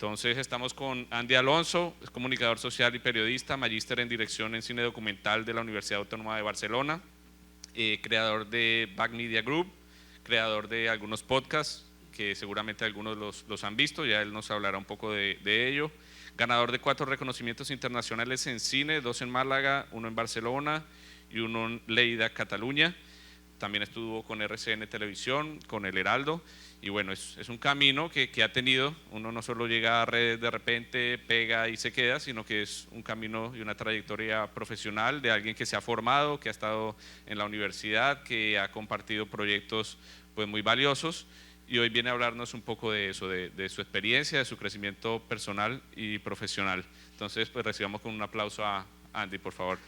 Entonces estamos con Andy Alonso, es comunicador social y periodista, magíster en dirección en cine documental de la Universidad Autónoma de Barcelona, creador de Back Media Group, creador de algunos podcasts que seguramente algunos los han visto, ya él nos hablará un poco de ello, ganador de 4 reconocimientos internacionales en cine, 2 en Málaga, 1 en Barcelona y 1 en Lleida, Cataluña. También estuvo con RCN Televisión, con El Heraldo, y bueno, es un camino que ha tenido. Uno no solo llega a redes de repente, pega y se queda, sino que es un camino y una trayectoria profesional de alguien que se ha formado, que ha estado en la universidad, que ha compartido proyectos pues muy valiosos, y hoy viene a hablarnos un poco de eso, de su experiencia, de su crecimiento personal y profesional. Entonces, pues recibamos con un aplauso a Andy, por favor.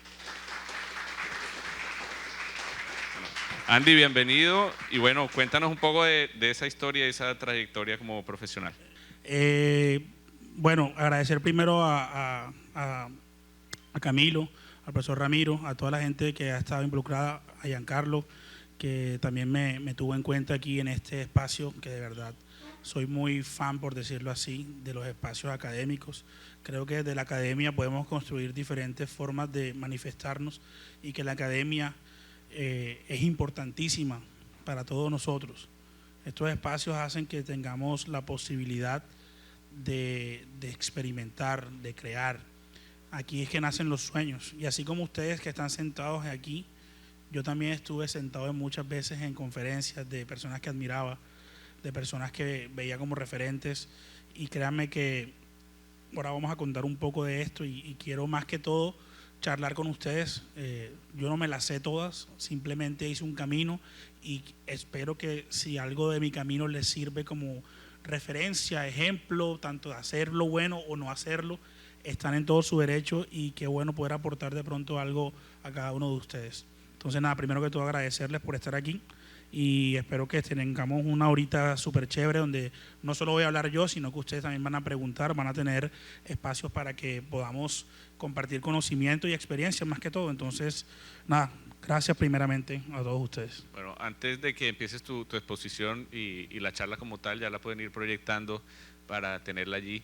Andy, bienvenido, y bueno, cuéntanos un poco de esa historia y esa trayectoria como profesional. Bueno, agradecer primero a Camilo, al profesor Ramiro, a toda la gente que ha estado involucrada, a Giancarlo, que también me tuvo en cuenta aquí en este espacio, que de verdad soy muy fan, por decirlo así, de los espacios académicos. Creo que desde la academia podemos construir diferentes formas de manifestarnos y que la academia es importantísima para todos nosotros. Estos espacios hacen que tengamos la posibilidad de experimentar, de crear. Aquí es que nacen los sueños, y así como ustedes que están sentados aquí, yo también estuve sentado muchas veces en conferencias de personas que admiraba, de personas que veía como referentes, y créanme que ahora vamos a contar un poco de esto y quiero más que todo charlar con ustedes. Yo no me las sé todas, simplemente hice un camino y espero que si algo de mi camino les sirve como referencia, ejemplo, tanto de hacerlo bueno o no hacerlo, están en todo su derecho, y qué bueno poder aportar de pronto algo a cada uno de ustedes. Entonces nada, primero que todo agradecerles por estar aquí, y espero que tengamos una horita súper chévere donde no solo voy a hablar yo, sino que ustedes también van a preguntar, van a tener espacios para que podamos compartir conocimiento y experiencia más que todo. Entonces nada, gracias primeramente a todos ustedes. Bueno, antes de que empieces tu exposición y la charla como tal, ya la pueden ir proyectando para tenerla allí.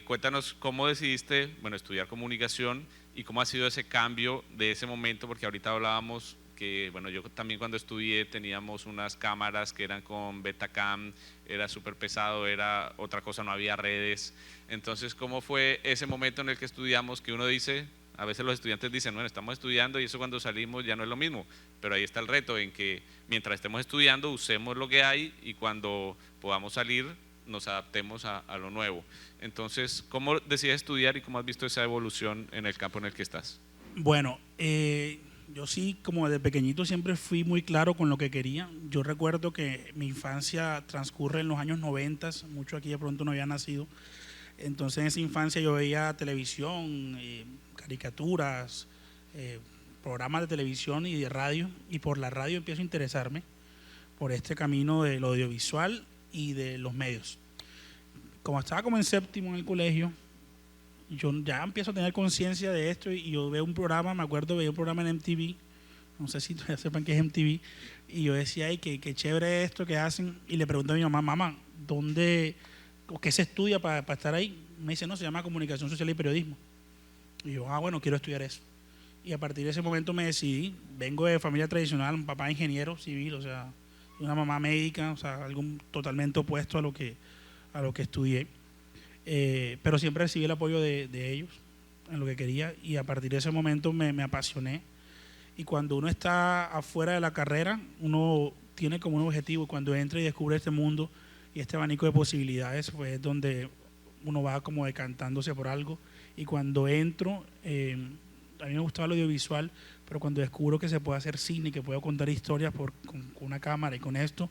Cuéntanos cómo decidiste, bueno, estudiar comunicación y cómo ha sido ese cambio de ese momento, porque ahorita hablábamos que, bueno, yo también cuando estudié teníamos unas cámaras que eran con Betacam, era súper pesado, era otra cosa, no había redes. Entonces, ¿cómo fue ese momento en el que estudiamos que uno dice, a veces los estudiantes dicen, bueno, estamos estudiando y eso cuando salimos ya no es lo mismo, pero ahí está el reto en que mientras estemos estudiando usemos lo que hay y cuando podamos salir nos adaptemos a lo nuevo. Entonces, ¿cómo decides estudiar y cómo has visto esa evolución en el campo en el que estás? Bueno, yo sí, como desde pequeñito siempre fui muy claro con lo que quería. Yo recuerdo que mi infancia transcurre en los años 90, mucho aquí de pronto no había nacido. Entonces en esa infancia yo veía televisión, caricaturas, programas de televisión y de radio, y por la radio empiezo a interesarme por este camino de lo audiovisual y de los medios. Como estaba como en séptimo en el colegio, yo ya empiezo a tener conciencia de esto, y yo veo un programa, me acuerdo, veía un programa en MTV, no sé si todavía sepan qué es MTV, y yo decía, ay, qué chévere esto que hacen, y le pregunto a mi mamá, ¿dónde, o qué se estudia para estar ahí? Me dice, no, se llama Comunicación Social y Periodismo. Y yo, bueno, quiero estudiar eso. Y a partir de ese momento me decidí. Vengo de familia tradicional, un papá ingeniero civil, o sea, una mamá médica, o sea, algo totalmente opuesto a lo que estudié. Pero siempre recibí el apoyo de ellos en lo que quería, y a partir de ese momento me apasioné. Y cuando uno está afuera de la carrera, uno tiene como un objetivo, y cuando entra y descubre este mundo y este abanico de posibilidades, pues es donde uno va como decantándose por algo. Y cuando entro, a mí me gustaba el audiovisual, pero cuando descubro que se puede hacer cine, que puedo contar historias con una cámara y con esto,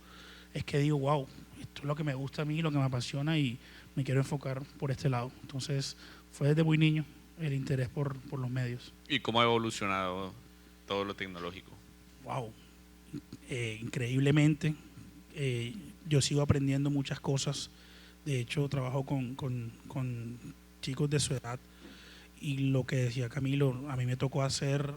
es que digo, wow, esto es lo que me gusta a mí, lo que me apasiona, y me quiero enfocar por este lado. Entonces fue desde muy niño el interés por los medios. ¿Y cómo ha evolucionado todo lo tecnológico? Wow, increíblemente. Yo sigo aprendiendo muchas cosas. De hecho, trabajo con chicos de su edad, y lo que decía Camilo, a mí me tocó hacer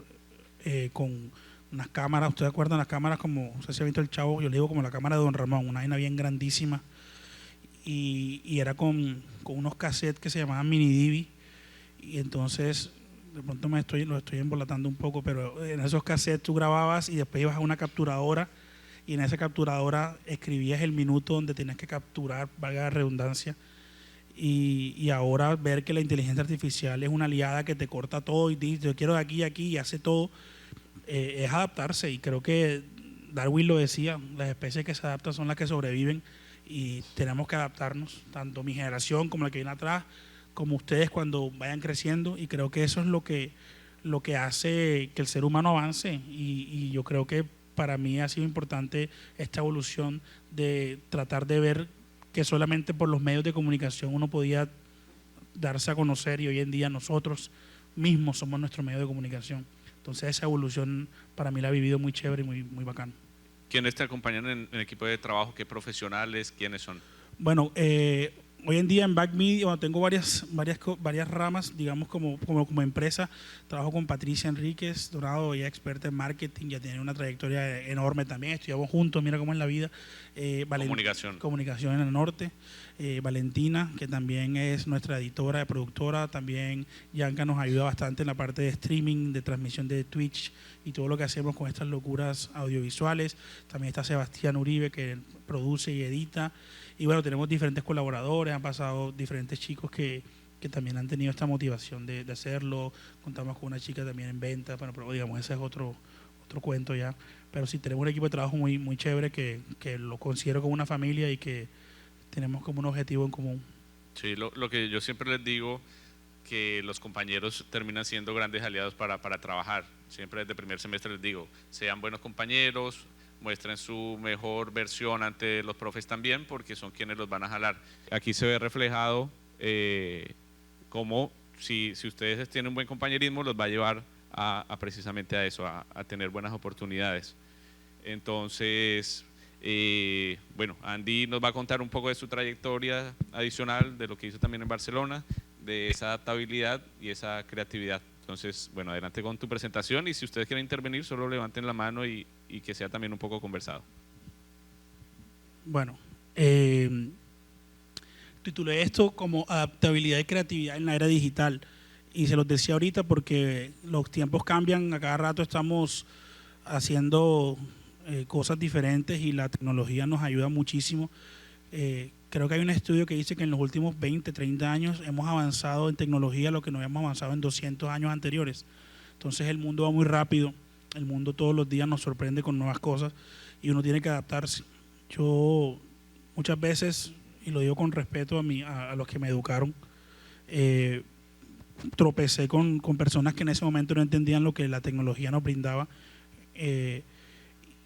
con unas cámaras. ¿Ustedes acuerdan las cámaras como, no sé si ha visto el Chavo? Yo le digo como la cámara de Don Ramón, una vaina bien grandísima. y era con unos cassettes que se llamaban mini DV, y entonces de pronto lo estoy embolatando un poco, pero en esos cassettes tú grababas y después ibas a una capturadora y en esa capturadora escribías el minuto donde tenías que capturar, valga la redundancia, y ahora ver que la inteligencia artificial es una aliada que te corta todo y dice yo quiero de aquí a aquí y hace todo, es adaptarse, y creo que Darwin lo decía, las especies que se adaptan son las que sobreviven y tenemos que adaptarnos, tanto mi generación como la que viene atrás, como ustedes cuando vayan creciendo, y creo que eso es lo que hace que el ser humano avance, y yo creo que para mí ha sido importante esta evolución de tratar de ver que solamente por los medios de comunicación uno podía darse a conocer, y hoy en día nosotros mismos somos nuestro medio de comunicación. Entonces esa evolución para mí la he vivido muy chévere y muy bacano. ¿Quiénes te acompañan en el equipo de trabajo? ¿Qué profesionales? ¿Quiénes son? Bueno, hoy en día en Back Media, bueno, tengo varias ramas, digamos, como empresa. Trabajo con Patricia Enríquez Dorado, ella es experta en marketing, ya tiene una trayectoria enorme también. Estudiamos juntos, mira cómo es la vida. Comunicación. Comunicación en el norte. Valentina, que también es nuestra editora, productora. También Yanka nos ayuda bastante en la parte de streaming, de transmisión de Twitch y todo lo que hacemos con estas locuras audiovisuales. También está Sebastián Uribe, que produce y edita. Y bueno, tenemos diferentes colaboradores, han pasado diferentes chicos que también han tenido esta motivación de hacerlo. Contamos con una chica también en venta, bueno, pero digamos, ese es otro cuento ya. Pero sí, tenemos un equipo de trabajo muy chévere que lo considero como una familia y que tenemos como un objetivo en común. Sí, lo que yo siempre les digo, que los compañeros terminan siendo grandes aliados para trabajar. Siempre desde el primer semestre les digo, sean buenos compañeros, muestren su mejor versión ante los profes también, porque son quienes los van a jalar. Aquí se ve reflejado cómo si ustedes tienen un buen compañerismo, los va a llevar a precisamente a eso, a tener buenas oportunidades. Entonces, bueno, Andy nos va a contar un poco de su trayectoria adicional, de lo que hizo también en Barcelona, de esa adaptabilidad y esa creatividad. Entonces, bueno, adelante con tu presentación, y si ustedes quieren intervenir, solo levanten la mano y que sea también un poco conversado. Bueno, titulé esto como adaptabilidad y creatividad en la era digital, y se los decía ahorita porque los tiempos cambian, a cada rato estamos haciendo cosas diferentes y la tecnología nos ayuda muchísimo. Creo que hay un estudio que dice que en los últimos 20, 30 años hemos avanzado en tecnología lo que no habíamos avanzado en 200 años anteriores. Entonces el mundo va muy rápido, el mundo todos los días nos sorprende con nuevas cosas y uno tiene que adaptarse. Yo muchas veces, y lo digo con respeto a los que me educaron, tropecé con personas que en ese momento no entendían lo que la tecnología nos brindaba,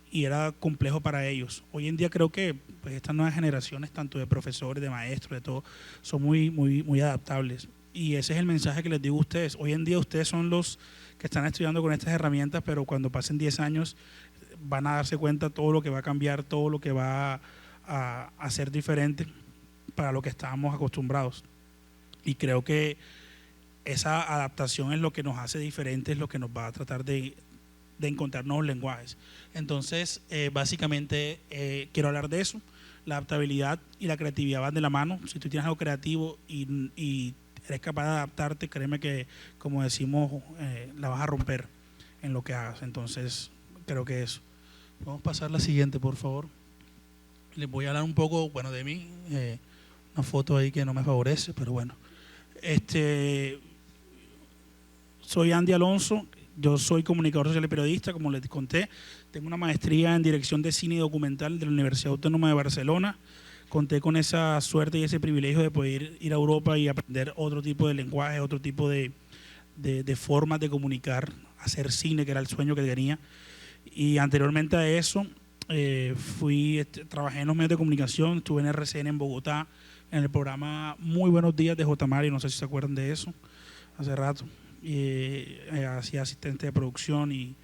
y era complejo para ellos. Hoy en día creo que pues, estas nuevas generaciones, tanto de profesores, de maestros, de todo, son muy adaptables. Y ese es el mensaje que les digo a ustedes. Hoy en día ustedes son los que están estudiando con estas herramientas, pero cuando pasen 10 años van a darse cuenta todo lo que va a cambiar, todo lo que va a ser diferente para lo que estábamos acostumbrados. Y creo que esa adaptación es lo que nos hace diferentes, es lo que nos va a tratar de encontrar nuevos lenguajes. Entonces, básicamente quiero hablar de eso. La adaptabilidad y la creatividad van de la mano. Si tú tienes algo creativo y eres capaz de adaptarte, créeme que, como decimos, la vas a romper en lo que hagas. Entonces, creo que eso. Vamos a pasar a la siguiente, por favor. Les voy a hablar un poco, bueno, de mí. Una foto ahí que no me favorece, pero bueno. Soy Andy Alonso. Yo soy comunicador social y periodista, como les conté. Tengo una maestría en dirección de cine y documental de la Universidad Autónoma de Barcelona. Conté con esa suerte y ese privilegio de poder ir a Europa y aprender otro tipo de lenguaje, otro tipo de formas de comunicar, hacer cine, que era el sueño que tenía. Y anteriormente a eso, trabajé en los medios de comunicación, estuve en RCN en Bogotá, en el programa Muy Buenos Días de J. Mario, no sé si se acuerdan de eso, hace rato. Hacía asistente de producción y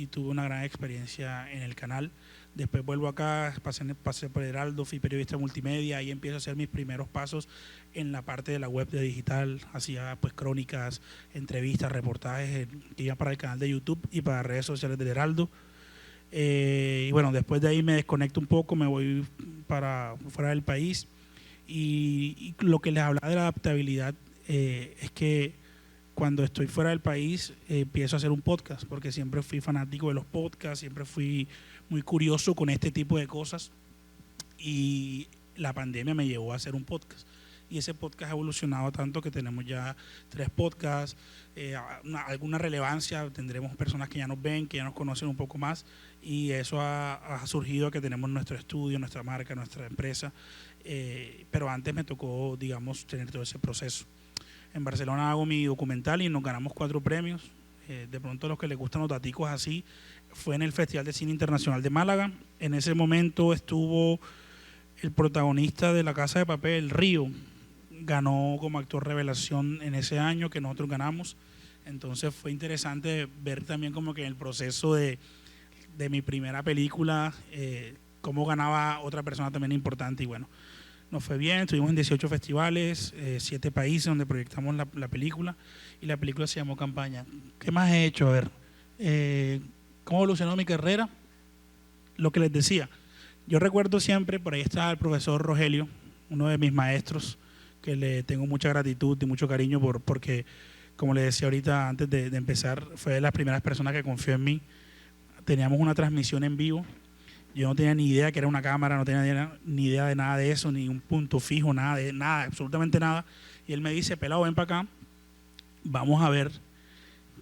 tuve una gran experiencia en el canal. Después vuelvo acá, pasé por Heraldo, fui periodista multimedia y empiezo a hacer mis primeros pasos en la parte de la web de digital. Hacía pues crónicas, entrevistas, reportajes que iban para el canal de YouTube y para redes sociales del Heraldo. Y bueno, después de ahí me desconecto un poco, me voy para fuera del país Y lo que les hablaba de la adaptabilidad es que cuando estoy fuera del país empiezo a hacer un podcast, porque siempre fui fanático de los podcasts, siempre fui muy curioso con este tipo de cosas y la pandemia me llevó a hacer un podcast. Y ese podcast ha evolucionado tanto que tenemos ya 3 podcasts, alguna relevancia, tendremos personas que ya nos ven, que ya nos conocen un poco más, y eso ha surgido que tenemos nuestro estudio, nuestra marca, nuestra empresa, pero antes me tocó, digamos, tener todo ese proceso. En Barcelona hago mi documental y nos ganamos 4 premios. De pronto a los que les gustan los daticos así, fue en el Festival de Cine Internacional de Málaga. En ese momento estuvo el protagonista de La Casa de Papel, Río, ganó como actor revelación en ese año que nosotros ganamos. Entonces fue interesante ver también como que en el proceso de mi primera película, cómo ganaba otra persona también importante. Y bueno, nos fue bien, estuvimos en 18 festivales, 7 países donde proyectamos la película, y la película se llamó Campaña. ¿Qué más he hecho? A ver, ¿cómo evolucionó mi carrera? Lo que les decía, yo recuerdo siempre, por ahí está el profesor Rogelio, uno de mis maestros, que le tengo mucha gratitud y mucho cariño porque, como les decía ahorita antes de empezar, fue de las primeras personas que confió en mí. Teníamos una transmisión en vivo, yo no tenía ni idea que era una cámara, no tenía ni idea de nada de eso, ni un punto fijo, nada, de nada, absolutamente nada. Y él me dice, pelado, ven para acá, vamos a ver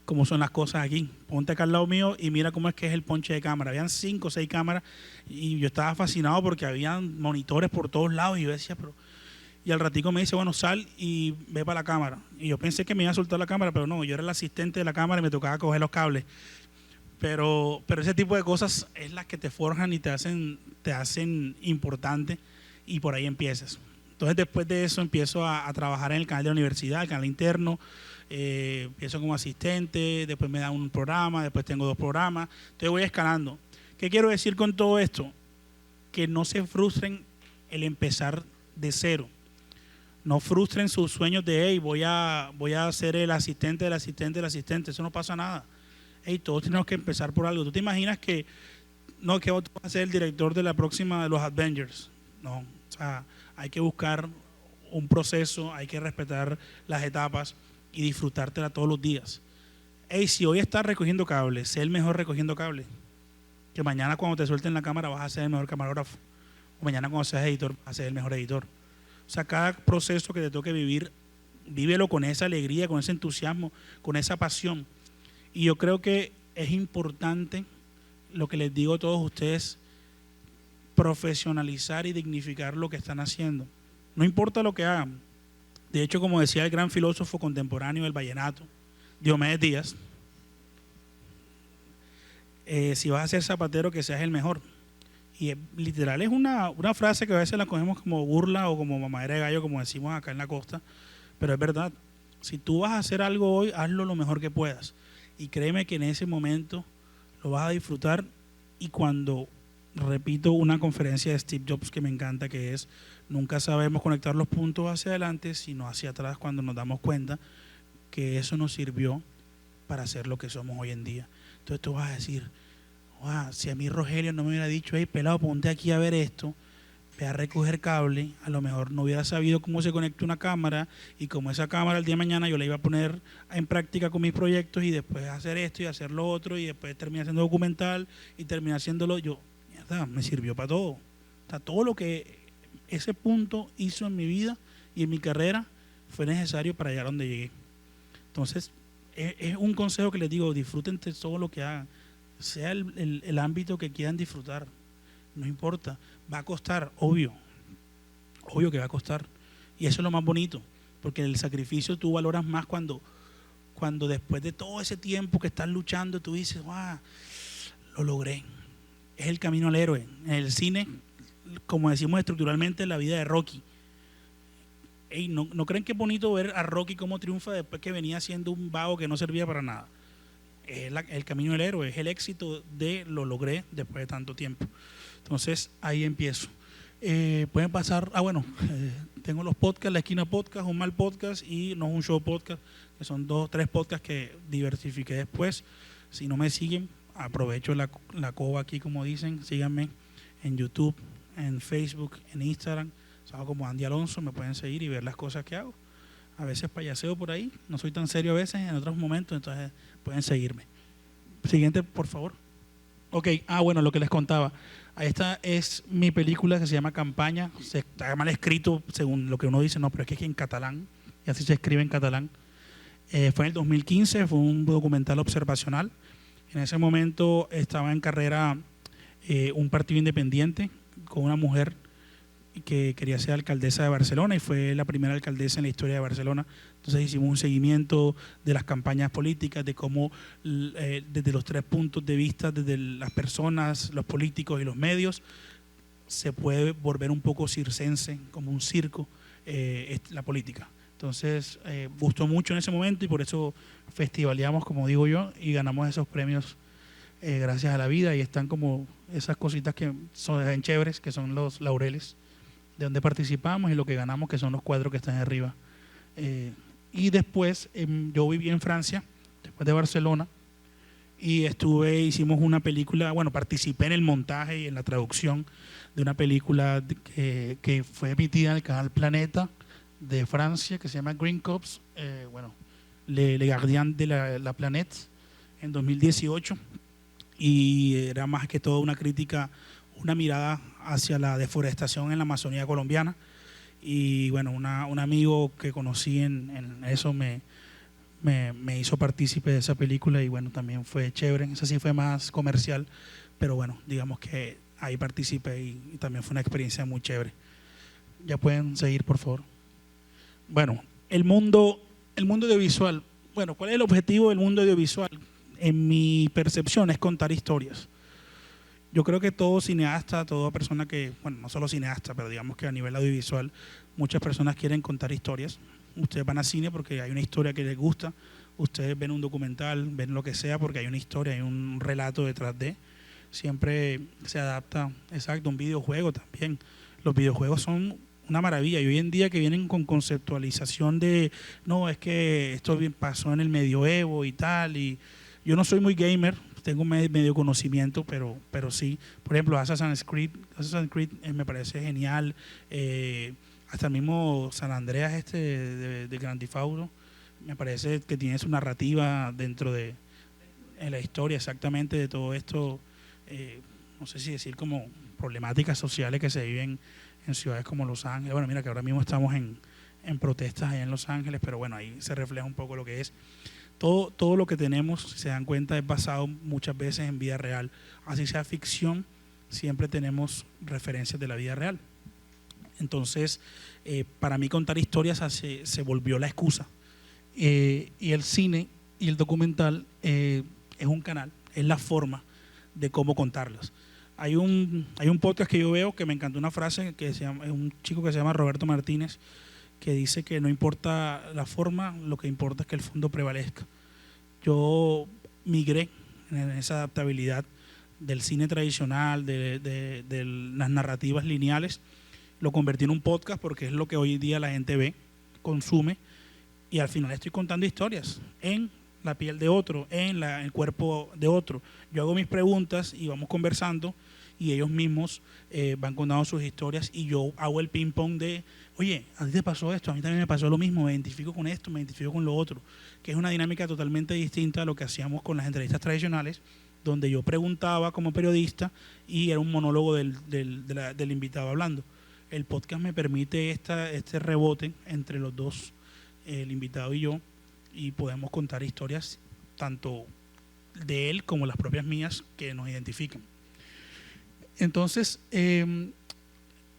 cómo son las cosas aquí. Ponte acá al lado mío y mira cómo es que es el ponche de cámara. Habían 5 o 6 cámaras y yo estaba fascinado porque habían monitores por todos lados y yo decía, pero... Y al ratico me dice, bueno, sal y ve para la cámara. Y yo pensé que me iba a soltar la cámara, pero no, yo era el asistente de la cámara y me tocaba coger los cables. Pero ese tipo de cosas es las que te forjan y te hacen importante, y por ahí empiezas. Entonces después de eso empiezo a trabajar en el canal de la universidad, el canal interno, empiezo como asistente, después me dan un programa, después tengo 2 programas, entonces voy escalando. ¿Qué quiero decir con todo esto? Que no se frustren el empezar de cero. No frustren sus sueños de, hey, voy a ser el asistente del asistente del asistente. Eso no pasa nada. Hey, todos tenemos que empezar por algo. ¿Tú te imaginas que no, que vos vas a ser el director de la próxima de los Avengers? No, o sea, hay que buscar un proceso, hay que respetar las etapas y disfrutártela todos los días. Hey, si hoy estás recogiendo cables, sé el mejor recogiendo cables. Que mañana cuando te suelten la cámara vas a ser el mejor camarógrafo. O mañana cuando seas editor vas a ser el mejor editor. O sea, cada proceso que te toque vivir, vívelo con esa alegría, con ese entusiasmo, con esa pasión. Y yo creo que es importante, lo que les digo a todos ustedes, profesionalizar y dignificar lo que están haciendo. No importa lo que hagan. De hecho, como decía el gran filósofo contemporáneo del vallenato, Diomedes Díaz, si vas a ser zapatero, que seas el mejor. Y literal es una frase que a veces la cogemos como burla o como mamadera de gallo, como decimos acá en la costa, pero es verdad. Si tú vas a hacer algo hoy, hazlo lo mejor que puedas. Y créeme que en ese momento lo vas a disfrutar. Y cuando, repito, una conferencia de Steve Jobs que me encanta, que es, nunca sabemos conectar los puntos hacia adelante, sino hacia atrás, cuando nos damos cuenta que eso nos sirvió para ser lo que somos hoy en día. Entonces tú vas a decir, si a mí Rogelio no me hubiera dicho, hey, pelado, ponte aquí a ver esto, ve a recoger cable, a lo mejor no hubiera sabido cómo se conecta una cámara, y como esa cámara el día de mañana yo la iba a poner en práctica con mis proyectos, y después hacer esto y hacer lo otro, y después terminar haciendo documental y terminar haciéndolo yo. Mierda, me sirvió para todo. O sea, todo lo que ese punto hizo en mi vida y en mi carrera fue necesario para llegar a donde llegué. Entonces, es un consejo que les digo, disfruten de todo lo que hagan, sea el ámbito que quieran disfrutar, no importa, va a costar, obvio que va a costar, y eso es lo más bonito, porque el sacrificio tú valoras más cuando después de todo ese tiempo que estás luchando, tú dices, lo logré. Es el camino al héroe. En el cine, como decimos estructuralmente, la vida de Rocky. Ey, ¿no creen que es bonito ver a Rocky cómo triunfa después que venía siendo un vago que no servía para nada? Es el camino del héroe, es el éxito de lo logré después de tanto tiempo. Entonces ahí empiezo. Pueden pasar, tengo los podcasts, La Esquina Podcast, Un Mal Podcast y No es un Show Podcast, que son 2 o 3 podcasts que diversifiqué después. Si no me siguen, aprovecho la coba aquí, como dicen, síganme en YouTube, en Facebook, en Instagram. Estaba como Andy Alonso, me pueden seguir y ver las cosas que hago. A veces payaseo por ahí, no soy tan serio a veces, en otros momentos, entonces pueden seguirme. Siguiente, por favor. Ok, bueno, lo que les contaba. Esta es mi película que se llama Campaña. Está mal escrito según lo que uno dice, no, pero es que en catalán, y así se escribe en catalán. Fue en el 2015, fue un documental observacional. En ese momento estaba en carrera un partido independiente con una mujer que quería ser alcaldesa de Barcelona y fue la primera alcaldesa en la historia de Barcelona. Entonces hicimos un seguimiento de las campañas políticas, de cómo desde los 3 puntos de vista, desde las personas, los políticos y los medios, se puede volver un poco circense, como un circo, la política. Entonces gustó mucho en ese momento y por eso festivaleamos, como digo yo, y ganamos esos premios gracias a la vida, y están como esas cositas que son chéveres, que son los laureles de donde participamos y lo que ganamos, que son los cuadros que están arriba. Y después yo viví en Francia, después de Barcelona, y hicimos una película, bueno, participé en el montaje y en la traducción de una película que fue emitida en el canal Planeta de Francia, que se llama Green Cops, Le Gardien de la Planète, en 2018, y era más que todo una crítica, una mirada hacia la deforestación en la Amazonía colombiana. Y bueno, un amigo que conocí en eso me hizo partícipe de esa película y bueno, también fue chévere. Esa sí fue más comercial, pero bueno, digamos que ahí participé y también fue una experiencia muy chévere. Ya pueden seguir, por favor. Bueno, el mundo audiovisual. Bueno, ¿cuál es el objetivo del mundo audiovisual? En mi percepción es contar historias. Yo creo que todo cineasta, toda persona que, bueno, no solo cineasta, pero digamos que a nivel audiovisual, muchas personas quieren contar historias. Ustedes van al cine porque hay una historia que les gusta, ustedes ven un documental, ven lo que sea porque hay una historia, hay un relato detrás de. Siempre se adapta, exacto, un videojuego también. Los videojuegos son una maravilla y hoy en día que vienen con conceptualización de, no, es que esto pasó en el medioevo y tal, y yo no soy muy gamer, tengo medio conocimiento, pero sí. Por ejemplo, Assassin's Creed me parece genial. Hasta el mismo San Andreas de Grand Theft Auto, me parece que tiene su narrativa dentro de en la historia exactamente de todo esto. No sé si decir como problemáticas sociales que se viven en ciudades como Los Ángeles. Bueno, mira que ahora mismo estamos en protestas allá en Los Ángeles, pero bueno, ahí se refleja un poco lo que es. Todo lo que tenemos, si se dan cuenta, es basado muchas veces en vida real. Así sea ficción, siempre tenemos referencias de la vida real. Entonces, para mí contar historias se volvió la excusa. Y el cine y el documental es un canal, es la forma de cómo contarlas. Hay un podcast que yo veo que me encantó una frase que es un chico que se llama Roberto Martínez, que dice que no importa la forma, lo que importa es que el fondo prevalezca. Yo migré en esa adaptabilidad del cine tradicional, de las narrativas lineales, lo convertí en un podcast porque es lo que hoy en día la gente ve, consume, y al final estoy contando historias en la piel de otro, en el cuerpo de otro. Yo hago mis preguntas y vamos conversando y ellos mismos van contando sus historias y yo hago el ping pong de, oye, a ti te pasó esto, a mí también me pasó lo mismo, me identifico con esto, me identifico con lo otro, que es una dinámica totalmente distinta a lo que hacíamos con las entrevistas tradicionales, donde yo preguntaba como periodista y era un monólogo del invitado hablando. El podcast me permite este rebote entre los dos, el invitado y yo, y podemos contar historias tanto de él como las propias mías que nos identifican. Entonces,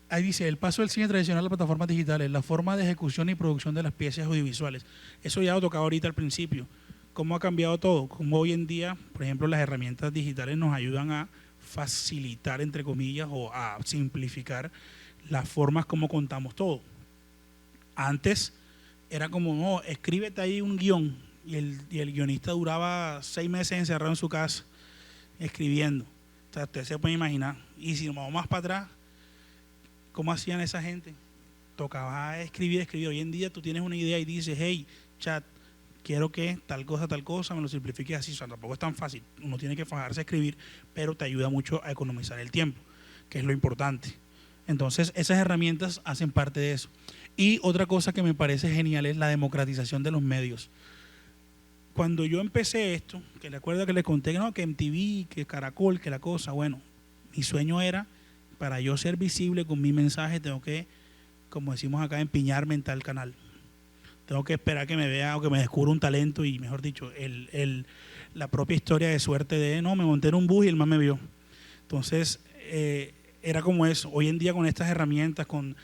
ahí dice, el paso del cine tradicional a las plataformas digitales, la forma de ejecución y producción de las piezas audiovisuales. Eso ya lo tocaba ahorita al principio. ¿Cómo ha cambiado todo? Cómo hoy en día, por ejemplo, las herramientas digitales nos ayudan a facilitar, entre comillas, o a simplificar las formas como contamos todo. Antes era como, no, escríbete ahí un guión, y el guionista duraba 6 meses encerrado en su casa escribiendo. O sea, usted se puede imaginar. Y si nos vamos más para atrás, ¿cómo hacían esa gente? Tocaba escribir. Hoy en día tú tienes una idea y dices, hey, chat, quiero que tal cosa, me lo simplifique así. O sea, tampoco es tan fácil. Uno tiene que fajarse a escribir, pero te ayuda mucho a economizar el tiempo, que es lo importante. Entonces, esas herramientas hacen parte de eso. Y otra cosa que me parece genial es la democratización de los medios. Cuando yo empecé esto, que recuerdo que les conté no, que MTV, que Caracol, que la cosa, bueno, mi sueño era, para yo ser visible con mi mensaje, tengo que, como decimos acá, empiñarme en tal canal. Tengo que esperar que me vea o que me descubra un talento y, mejor dicho, la propia historia de suerte de, no, me monté en un bus y el man me vio. Entonces, era como eso. Hoy en día con estas herramientas, con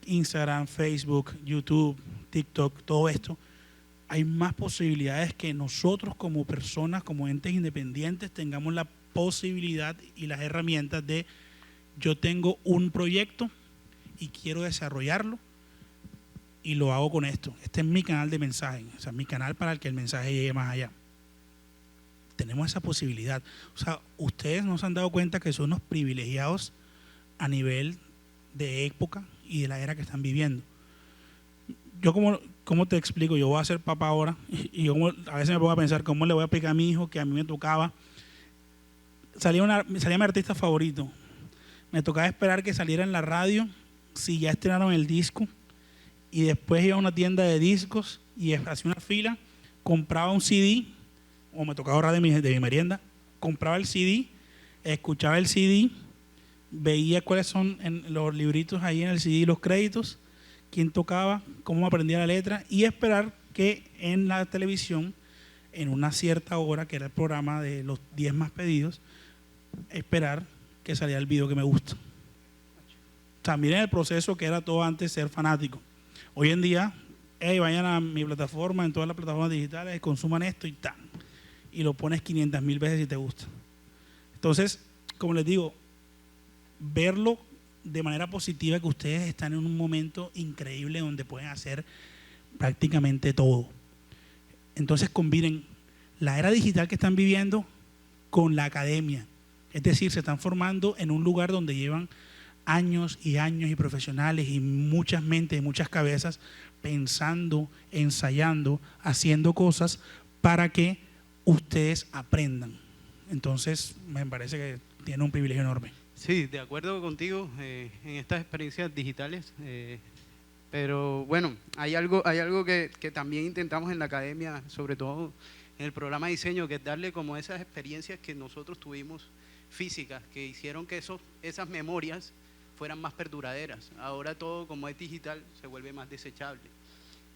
Instagram, Facebook, YouTube, TikTok, todo esto, hay más posibilidades que nosotros como personas, como entes independientes, tengamos la posibilidad y las herramientas de yo tengo un proyecto y quiero desarrollarlo y lo hago con esto. Este es mi canal de mensaje, o sea, mi canal para que el mensaje llegue más allá. Tenemos esa posibilidad. O sea, ustedes no se han dado cuenta que son unos privilegiados a nivel de época y de la era que están viviendo. Yo ¿cómo te explico? Yo voy a ser papá ahora y yo a veces me pongo a pensar cómo le voy a explicar a mi hijo que a mí me tocaba. Salía mi artista favorito. Me tocaba esperar que saliera en la radio si ya estrenaron el disco y después iba a una tienda de discos y hacía una fila, compraba un CD o me tocaba ahorrar de mi merienda, compraba el CD, escuchaba el CD, veía cuáles son los libritos ahí en el CD, los créditos, quién tocaba, cómo me aprendía la letra y esperar que en la televisión, en una cierta hora, que era el programa de los 10 más pedidos, esperar que saliera el video que me gusta. También en el proceso que era todo antes ser fanático. Hoy en día, vayan a mi plataforma, en todas las plataformas digitales, consuman esto y tal. Y lo pones 500,000 veces si te gusta. Entonces, como les digo, verlo de manera positiva, que ustedes están en un momento increíble donde pueden hacer prácticamente todo. Entonces combinen la era digital que están viviendo con la academia. Es decir, se están formando en un lugar donde llevan años y años y profesionales y muchas mentes y muchas cabezas pensando, ensayando, haciendo cosas para que ustedes aprendan. Entonces, me parece que tienen un privilegio enorme. Sí, de acuerdo contigo en estas experiencias digitales, pero bueno, hay algo que también intentamos en la academia, sobre todo en el programa de diseño, que es darle como esas experiencias que nosotros tuvimos físicas, que hicieron que esas memorias fueran más perduraderas. Ahora todo, como es digital, se vuelve más desechable.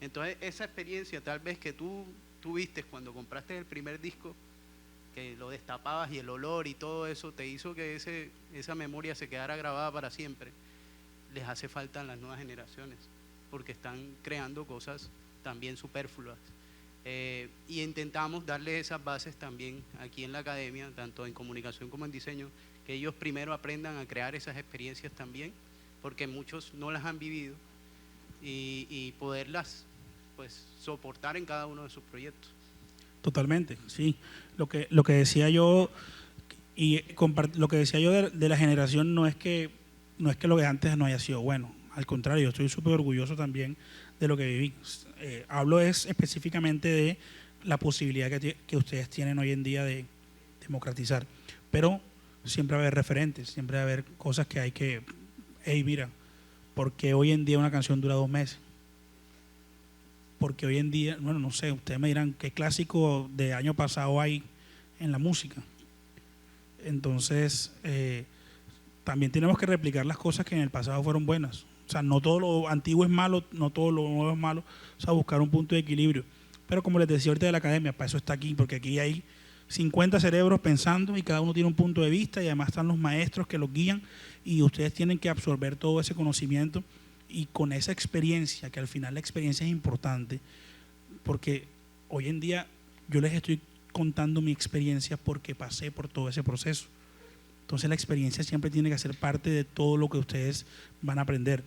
Entonces, esa experiencia tal vez que tú tuviste cuando compraste el primer disco, que lo destapabas y el olor y todo eso te hizo que esa memoria se quedara grabada para siempre, les hace falta a las nuevas generaciones, porque están creando cosas también superfluas. Y intentamos darles esas bases también aquí en la academia, tanto en comunicación como en diseño, que ellos primero aprendan a crear esas experiencias también, porque muchos no las han vivido, y poderlas pues soportar en cada uno de sus proyectos. Totalmente, sí. Lo que decía yo y lo que decía yo de la generación no es que lo de antes no haya sido bueno. Al contrario, yo estoy súper orgulloso también de lo que viví. Hablo específicamente de la posibilidad que ustedes tienen hoy en día de democratizar. Pero siempre va a haber referentes, siempre va a haber cosas que hay que, mira, porque hoy en día una canción dura 2 meses. Porque hoy en día, bueno, no sé, ustedes me dirán qué clásico de año pasado hay en la música. Entonces, también tenemos que replicar las cosas que en el pasado fueron buenas. O sea, no todo lo antiguo es malo, no todo lo nuevo es malo. O sea, buscar un punto de equilibrio. Pero como les decía ahorita de la academia, para eso está aquí, porque aquí hay 50 cerebros pensando y cada uno tiene un punto de vista y además están los maestros que los guían y ustedes tienen que absorber todo ese conocimiento. Y con esa experiencia, que al final la experiencia es importante, porque hoy en día yo les estoy contando mi experiencia porque pasé por todo ese proceso. Entonces la experiencia siempre tiene que ser parte de todo lo que ustedes van a aprender.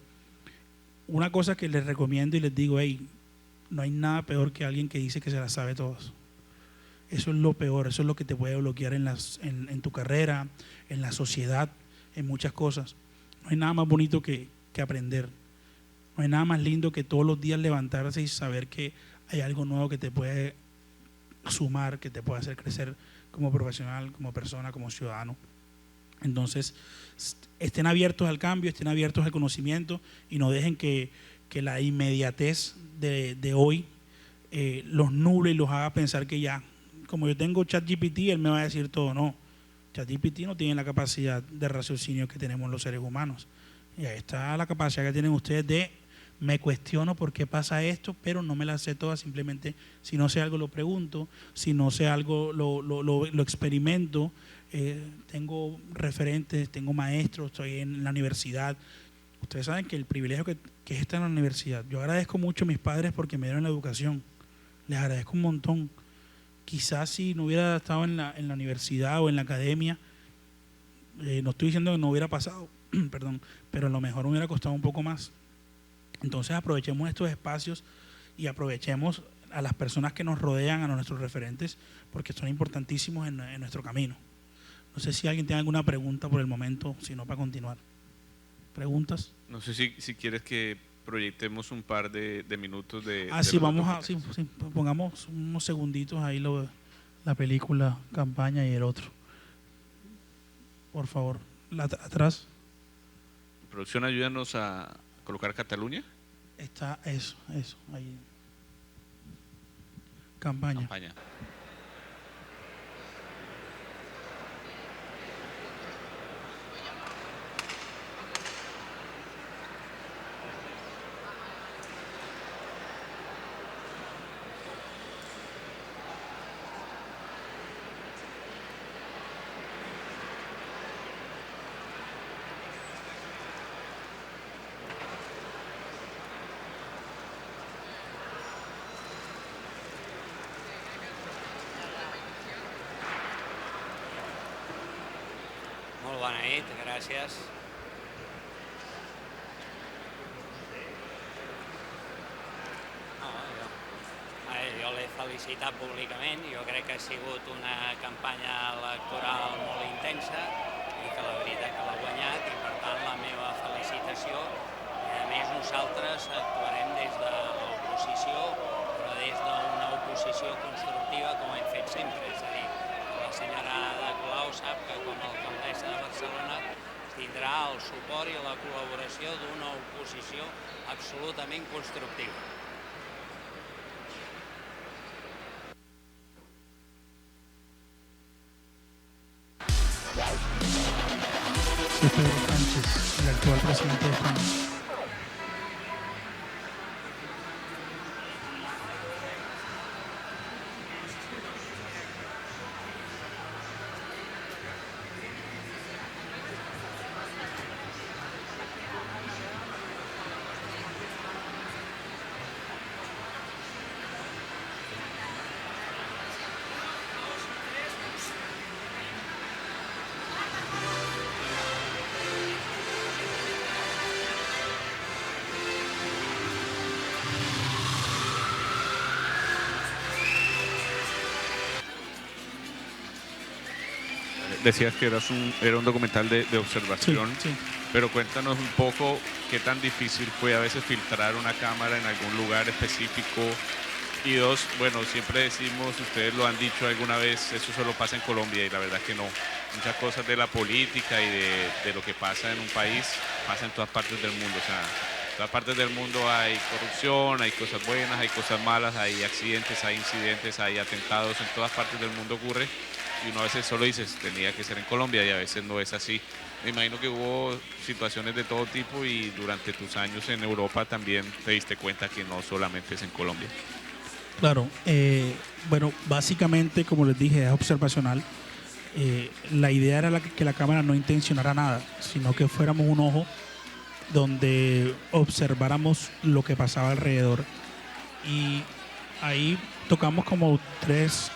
Una cosa que les recomiendo y les digo, no hay nada peor que alguien que dice que se las sabe todas. Eso es lo peor, eso es lo que te puede bloquear en tu carrera, en la sociedad, en muchas cosas. No hay nada más bonito que aprender. No hay nada más lindo que todos los días levantarse y saber que hay algo nuevo que te puede sumar, que te puede hacer crecer como profesional, como persona, como ciudadano. Entonces, estén abiertos al cambio, estén abiertos al conocimiento y no dejen que la inmediatez de hoy los nuble y los haga pensar que ya, como yo tengo ChatGPT, él me va a decir todo. No, ChatGPT no tiene la capacidad de raciocinio que tenemos los seres humanos. Y ahí está la capacidad que tienen ustedes de, me cuestiono por qué pasa esto, pero no me la sé toda, simplemente si no sé algo lo pregunto, si no sé algo lo experimento. Tengo referentes, tengo maestros, estoy en la universidad. Ustedes saben que el privilegio que es estar en la universidad. Yo agradezco mucho a mis padres porque me dieron la educación. Les agradezco un montón. Quizás si no hubiera estado en la universidad o en la academia, no estoy diciendo que no hubiera pasado, perdón, pero a lo mejor me hubiera costado un poco más. Entonces aprovechemos estos espacios y aprovechemos a las personas que nos rodean, a nuestros referentes, porque son importantísimos en nuestro camino. No sé si alguien tiene alguna pregunta por el momento, si no, para continuar. ¿Preguntas? No sé si quieres que proyectemos un par de minutos de... Sí, vamos a... Sí, pongamos unos segunditos ahí la película, campaña y el otro. Por favor, atrás. Producción, ayúdanos a colocar Cataluña. Está eso, ahí. Campaña. Molt bona nit, gràcies. Jo l'he felicitat públicament. Jo crec que ha sigut una campanya electoral molt intensa i que la veritat que l'ha guanyat i per tant la meva felicitació. A més nosaltres actuarem des de l'oposició, però des d'una oposició constructiva com hem fet sempre. És a dir, la senyora Ada Colau sap que com a alcaldessa de Barcelona tindrà el suport i la col·laboració d'una oposició absolutament constructiva. Sí, Pedro Sánchez, el actual presidente de España. Decías que era un documental de observación, Sí. pero cuéntanos un poco qué tan difícil fue a veces filtrar una cámara en algún lugar específico. Y dos, bueno, siempre decimos, ustedes lo han dicho alguna vez, eso solo pasa en Colombia y la verdad que no. Muchas cosas de la política y de lo que pasa en un país pasa en todas partes del mundo. O sea, en todas partes del mundo hay corrupción, hay cosas buenas, hay cosas malas, hay accidentes, hay incidentes, hay atentados, en todas partes del mundo ocurre. Y uno a veces solo dice, tenía que ser en Colombia y a veces no es así. Me imagino que hubo situaciones de todo tipo y durante tus años en Europa también te diste cuenta que no solamente es en Colombia. Claro, bueno, básicamente, como les dije, es observacional. La idea era que la cámara no intencionara nada, sino que fuéramos un ojo donde observáramos lo que pasaba alrededor. Y ahí tocamos como tres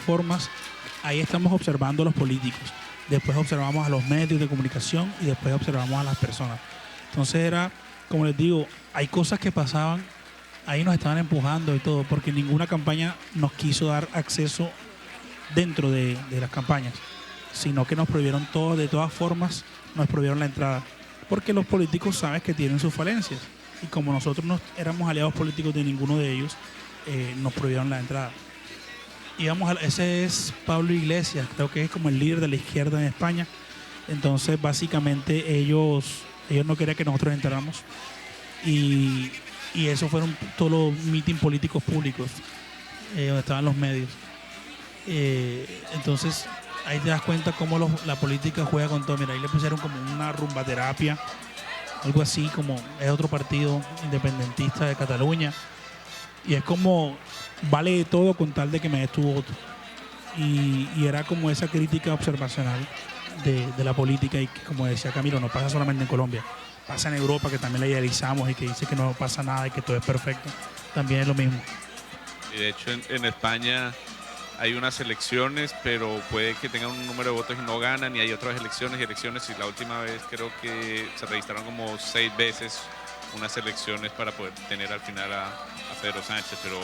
formas. Ahí estamos observando a los políticos, después observamos a los medios de comunicación y después observamos a las personas. Entonces era, como les digo, hay cosas que pasaban, ahí nos estaban empujando y todo, porque ninguna campaña nos quiso dar acceso dentro de las campañas, sino que nos prohibieron todo, de todas formas nos prohibieron la entrada, porque los políticos saben que tienen sus falencias y como nosotros no éramos aliados políticos de ninguno de ellos, nos prohibieron la entrada. Ese es Pablo Iglesias, creo que es como el líder de la izquierda en España, Entonces, básicamente, ellos no querían que nosotros entráramos. Y eso fueron todos los meetings políticos públicos, donde estaban los medios. Entonces, ahí te das cuenta cómo la política juega con todo. Mira, ahí le pusieron como una rumbaterapia, algo así, como es otro partido independentista de Cataluña. Y es como, vale de todo con tal de que me des tu voto. Y era como esa crítica observacional de la política, y que, como decía Camilo, no pasa solamente en Colombia, pasa en Europa, que también la idealizamos y que dice que no pasa nada y que todo es perfecto. También es lo mismo. Y de hecho en España hay unas elecciones, pero puede que tengan un número de votos y no ganan, y hay otras elecciones, y la última vez creo que se registraron como 6 veces unas elecciones para poder tener al final a Pedro Sánchez, pero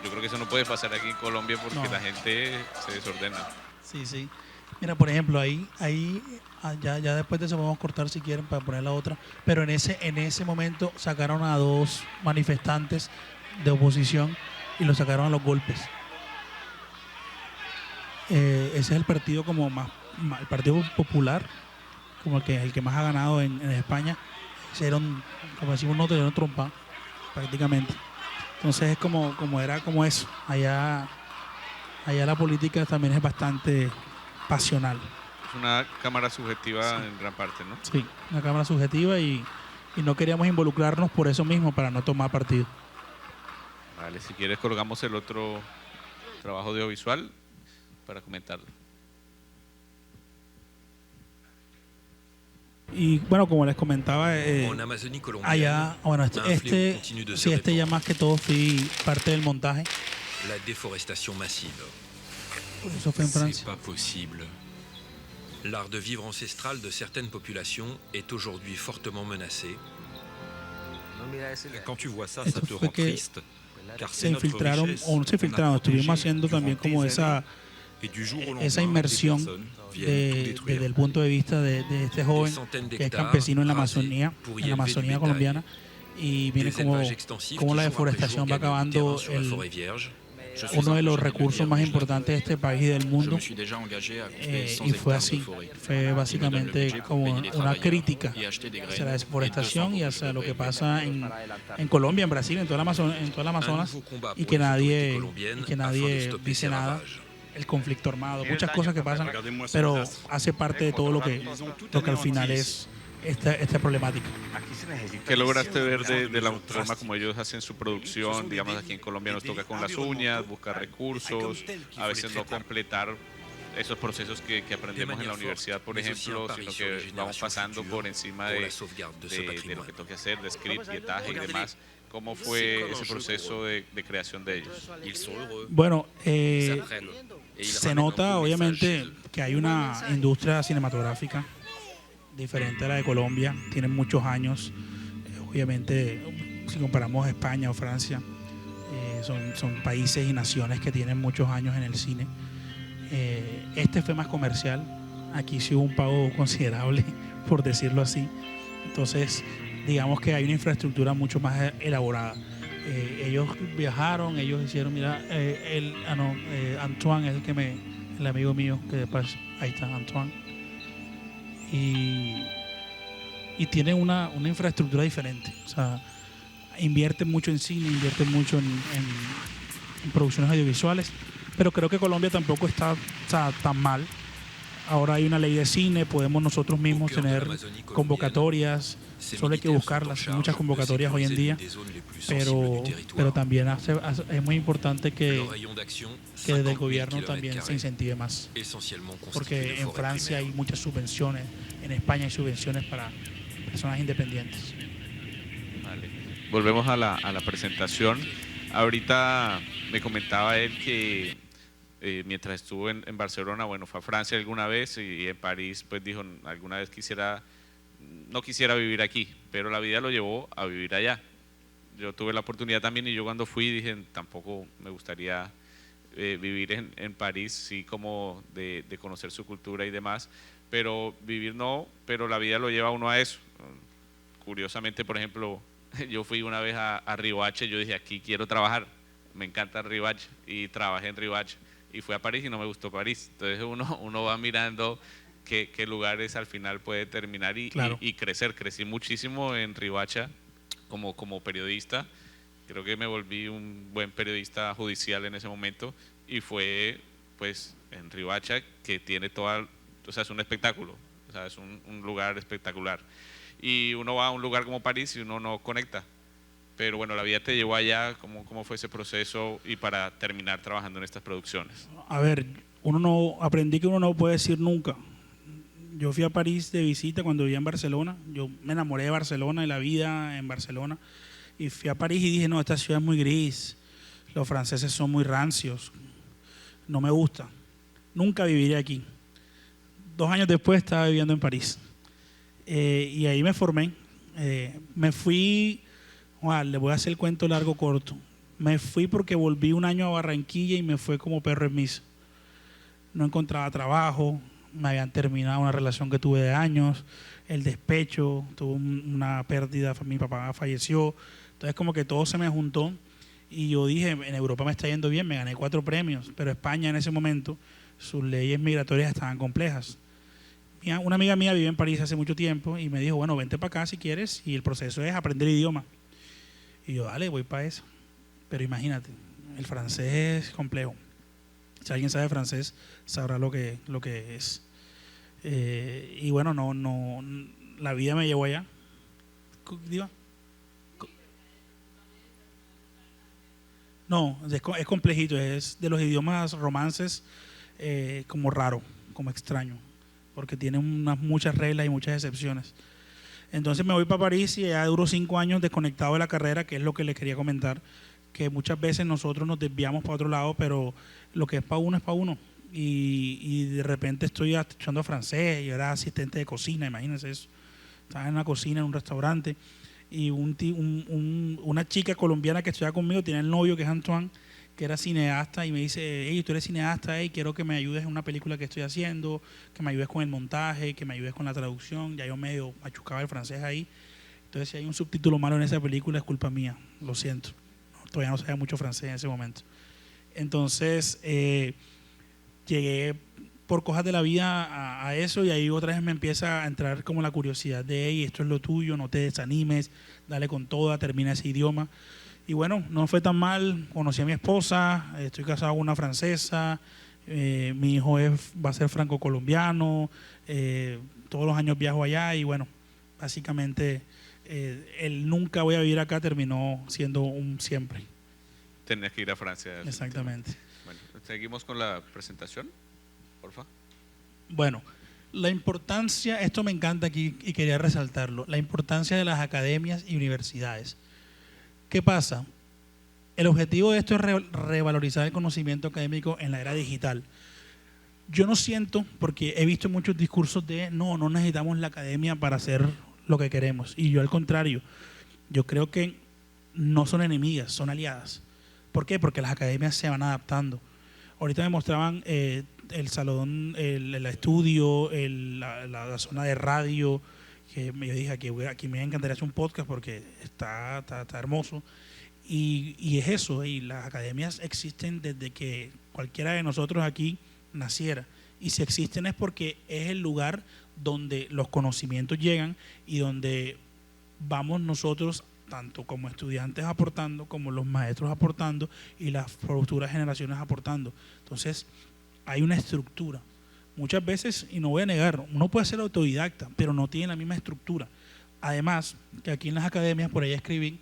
yo creo que eso no puede pasar aquí en Colombia porque No. la gente se desordena. Sí, sí. Mira, por ejemplo, ya después de eso podemos cortar si quieren para poner la otra, pero en ese momento sacaron a 2 manifestantes de oposición y los sacaron a los golpes. Ese es el partido como el Partido Popular, como el que más ha ganado en España. Hicieron, como decimos nosotros, dieron trompa prácticamente. Entonces es como era como eso. Allá la política también es bastante pasional. Es una cámara subjetiva en gran parte, ¿no? Sí, una cámara subjetiva, y no queríamos involucrarnos por eso mismo, para no tomar partido. Vale, si quieres colgamos el otro trabajo audiovisual para comentarlo. Y bueno, como les comentaba, En Amazonie colombiana, allá, bueno, un fléau continue de se ya répandre. más que todo fui parte del montaje. La déforestation massive. Eso fue en C'est Francia. pas possible. L'art de vivre ancestral de certaines populations est aujourd'hui fortement menacé. Quand tu vois ça, Esto ça te fue rend que triste. Car Se c'est notre infiltraron, richesse o no se qu'on a infiltraron, estuvimos protégée haciendo también durant como des esa années, et du jour au lendemain, esa des inmersión personnes viennent tout détruire. desde el punto de vista de este joven que es campesino en la Amazonía, colombiana, y viene Des como élevages extensifs la qui, jour après deforestación jour, va gagnent du acabando terrain sur la forêt vierge. uno de los recursos más importantes de este país y del Je mundo. me suis déjà engagé à couper 100 Y fue hectares de así, forêt. fue básicamente como una crítica hacia la deforestación y hacia lo que pasa en Colombia, en Brasil, en toda la Amazonas, y que nadie dice nada. El conflicto armado, muchas cosas que pasan, pero hace parte de todo lo que al final es esta problemática. ¿Qué lograste ver de la forma como ellos hacen su producción? Digamos, aquí en Colombia nos toca con las uñas, buscar recursos, a veces no completar esos procesos que aprendemos en la universidad, por ejemplo, sino que vamos pasando por encima de lo que toca hacer, de script, pietaje y demás. ¿Cómo fue ese proceso de creación de ellos? Bueno, se nota obviamente que hay una industria cinematográfica diferente a la de Colombia, tienen muchos años, obviamente si comparamos España o Francia, son países y naciones que tienen muchos años en el cine. Este fue más comercial, aquí sí hubo un pago considerable, por decirlo así, entonces digamos que hay una infraestructura mucho más elaborada. Ellos viajaron, ellos hicieron, mira, Antoine es el amigo mío, que después, ahí está Antoine, y tiene una infraestructura diferente, o sea, invierte mucho en cine, invierte mucho en producciones audiovisuales, pero creo que Colombia tampoco está tan mal. Ahora hay una ley de cine, podemos nosotros mismos tener convocatorias, solo hay que buscarlas, hay muchas convocatorias hoy en día, pero también es muy importante que desde el gobierno también se incentive más, porque en Francia hay muchas subvenciones, en España hay subvenciones para personas independientes. Vale. Volvemos a la presentación. Ahorita me comentaba él que mientras estuvo en Barcelona, bueno, fue a Francia alguna vez y en París, pues dijo, alguna vez no quisiera vivir aquí, pero la vida lo llevó a vivir allá. Yo tuve la oportunidad también y yo cuando fui dije, tampoco me gustaría vivir en París, sí, como de conocer su cultura y demás, pero vivir no, pero la vida lo lleva a uno a eso. Curiosamente, por ejemplo, yo fui una vez a Riohache, yo dije, aquí quiero trabajar, me encanta Riohache, y trabajé en Riohache, y fui a París y no me gustó París. Entonces uno va mirando qué lugares al final puede terminar Claro. y crecer. Crecí muchísimo en Riohacha como periodista. Creo que me volví un buen periodista judicial en ese momento y fue pues en Riohacha, que tiene o sea, es un espectáculo, o sea, es un lugar espectacular. Y uno va a un lugar como París y uno no conecta. Pero bueno, la vida te llevó allá, ¿cómo fue ese proceso y para terminar trabajando en estas producciones? A ver, aprendí que uno no puede decir nunca. Yo fui a París de visita cuando vivía en Barcelona. Yo me enamoré de Barcelona, de la vida en Barcelona. Y fui a París y dije, no, esta ciudad es muy gris. Los franceses son muy rancios. No me gusta. Nunca viviré aquí. 2 años después estaba viviendo en París. Y ahí me formé. Me fui, le voy a hacer el cuento largo corto. Me fui porque volví un año a Barranquilla y me fue como perro en misa. No encontraba trabajo, me habían terminado una relación que tuve de años, el despecho, tuve una pérdida, mi papá falleció, entonces como que todo se me juntó y yo dije, en Europa me está yendo bien, me gané 4 premios, pero España en ese momento, sus leyes migratorias estaban complejas. Una amiga mía vive en París hace mucho tiempo y me dijo, bueno, vente para acá si quieres y el proceso es aprender idioma. Y yo, dale, voy para eso. Pero imagínate, el francés es complejo. Si alguien sabe francés, sabrá lo que es. Y bueno, no, la vida me llevó allá. ¿Diva? No, es complejito, es de los idiomas romances como raro, como extraño, porque tiene muchas reglas y muchas excepciones. Entonces me voy para París y allá duro 5 años desconectado de la carrera, que es lo que les quería comentar, que muchas veces nosotros nos desviamos para otro lado, pero lo que es para uno es para uno. Y de repente estoy estudiando francés y era asistente de cocina, imagínense eso. Estaba en una cocina en un restaurante y una chica colombiana que estudia conmigo tiene el novio que es Antoine, que era cineasta, y me dice, hey, tú eres cineasta, hey, quiero que me ayudes en una película que estoy haciendo, que me ayudes con el montaje, que me ayudes con la traducción. Ya yo medio machucaba el francés ahí. Entonces, si hay un subtítulo malo en esa película, es culpa mía, lo siento. Todavía no sabía mucho francés en ese momento. Entonces, llegué por cosas de la vida a eso, y ahí otra vez me empieza a entrar como la curiosidad de, hey, esto es lo tuyo, no te desanimes, dale con toda, termina ese idioma. Y bueno, no fue tan mal, conocí a mi esposa, estoy casado con una francesa, mi hijo va a ser franco-colombiano, todos los años viajo allá y bueno, básicamente el nunca voy a vivir acá terminó siendo un siempre. Tenés que ir a Francia. Exactamente. Bueno, seguimos con la presentación, porfa. Bueno, la importancia, esto me encanta aquí y quería resaltarlo, la importancia de las academias y universidades. ¿Qué pasa? El objetivo de esto es revalorizar el conocimiento académico en la era digital. Yo no siento, porque he visto muchos discursos de no necesitamos la academia para hacer lo que queremos. Y yo al contrario, yo creo que no son enemigas, son aliadas. ¿Por qué? Porque las academias se van adaptando. Ahorita me mostraban el salón, el estudio, la zona de radio, que yo dije aquí me encantaría hacer un podcast porque está hermoso. Y es eso, y las academias existen desde que cualquiera de nosotros aquí naciera. Y si existen es porque es el lugar donde los conocimientos llegan y donde vamos nosotros, tanto como estudiantes aportando, como los maestros aportando y las futuras generaciones aportando. Entonces, hay una estructura. Muchas veces, y no voy a negar, uno puede ser autodidacta, pero no tiene la misma estructura. Además, que aquí en las academias, por ahí escribí,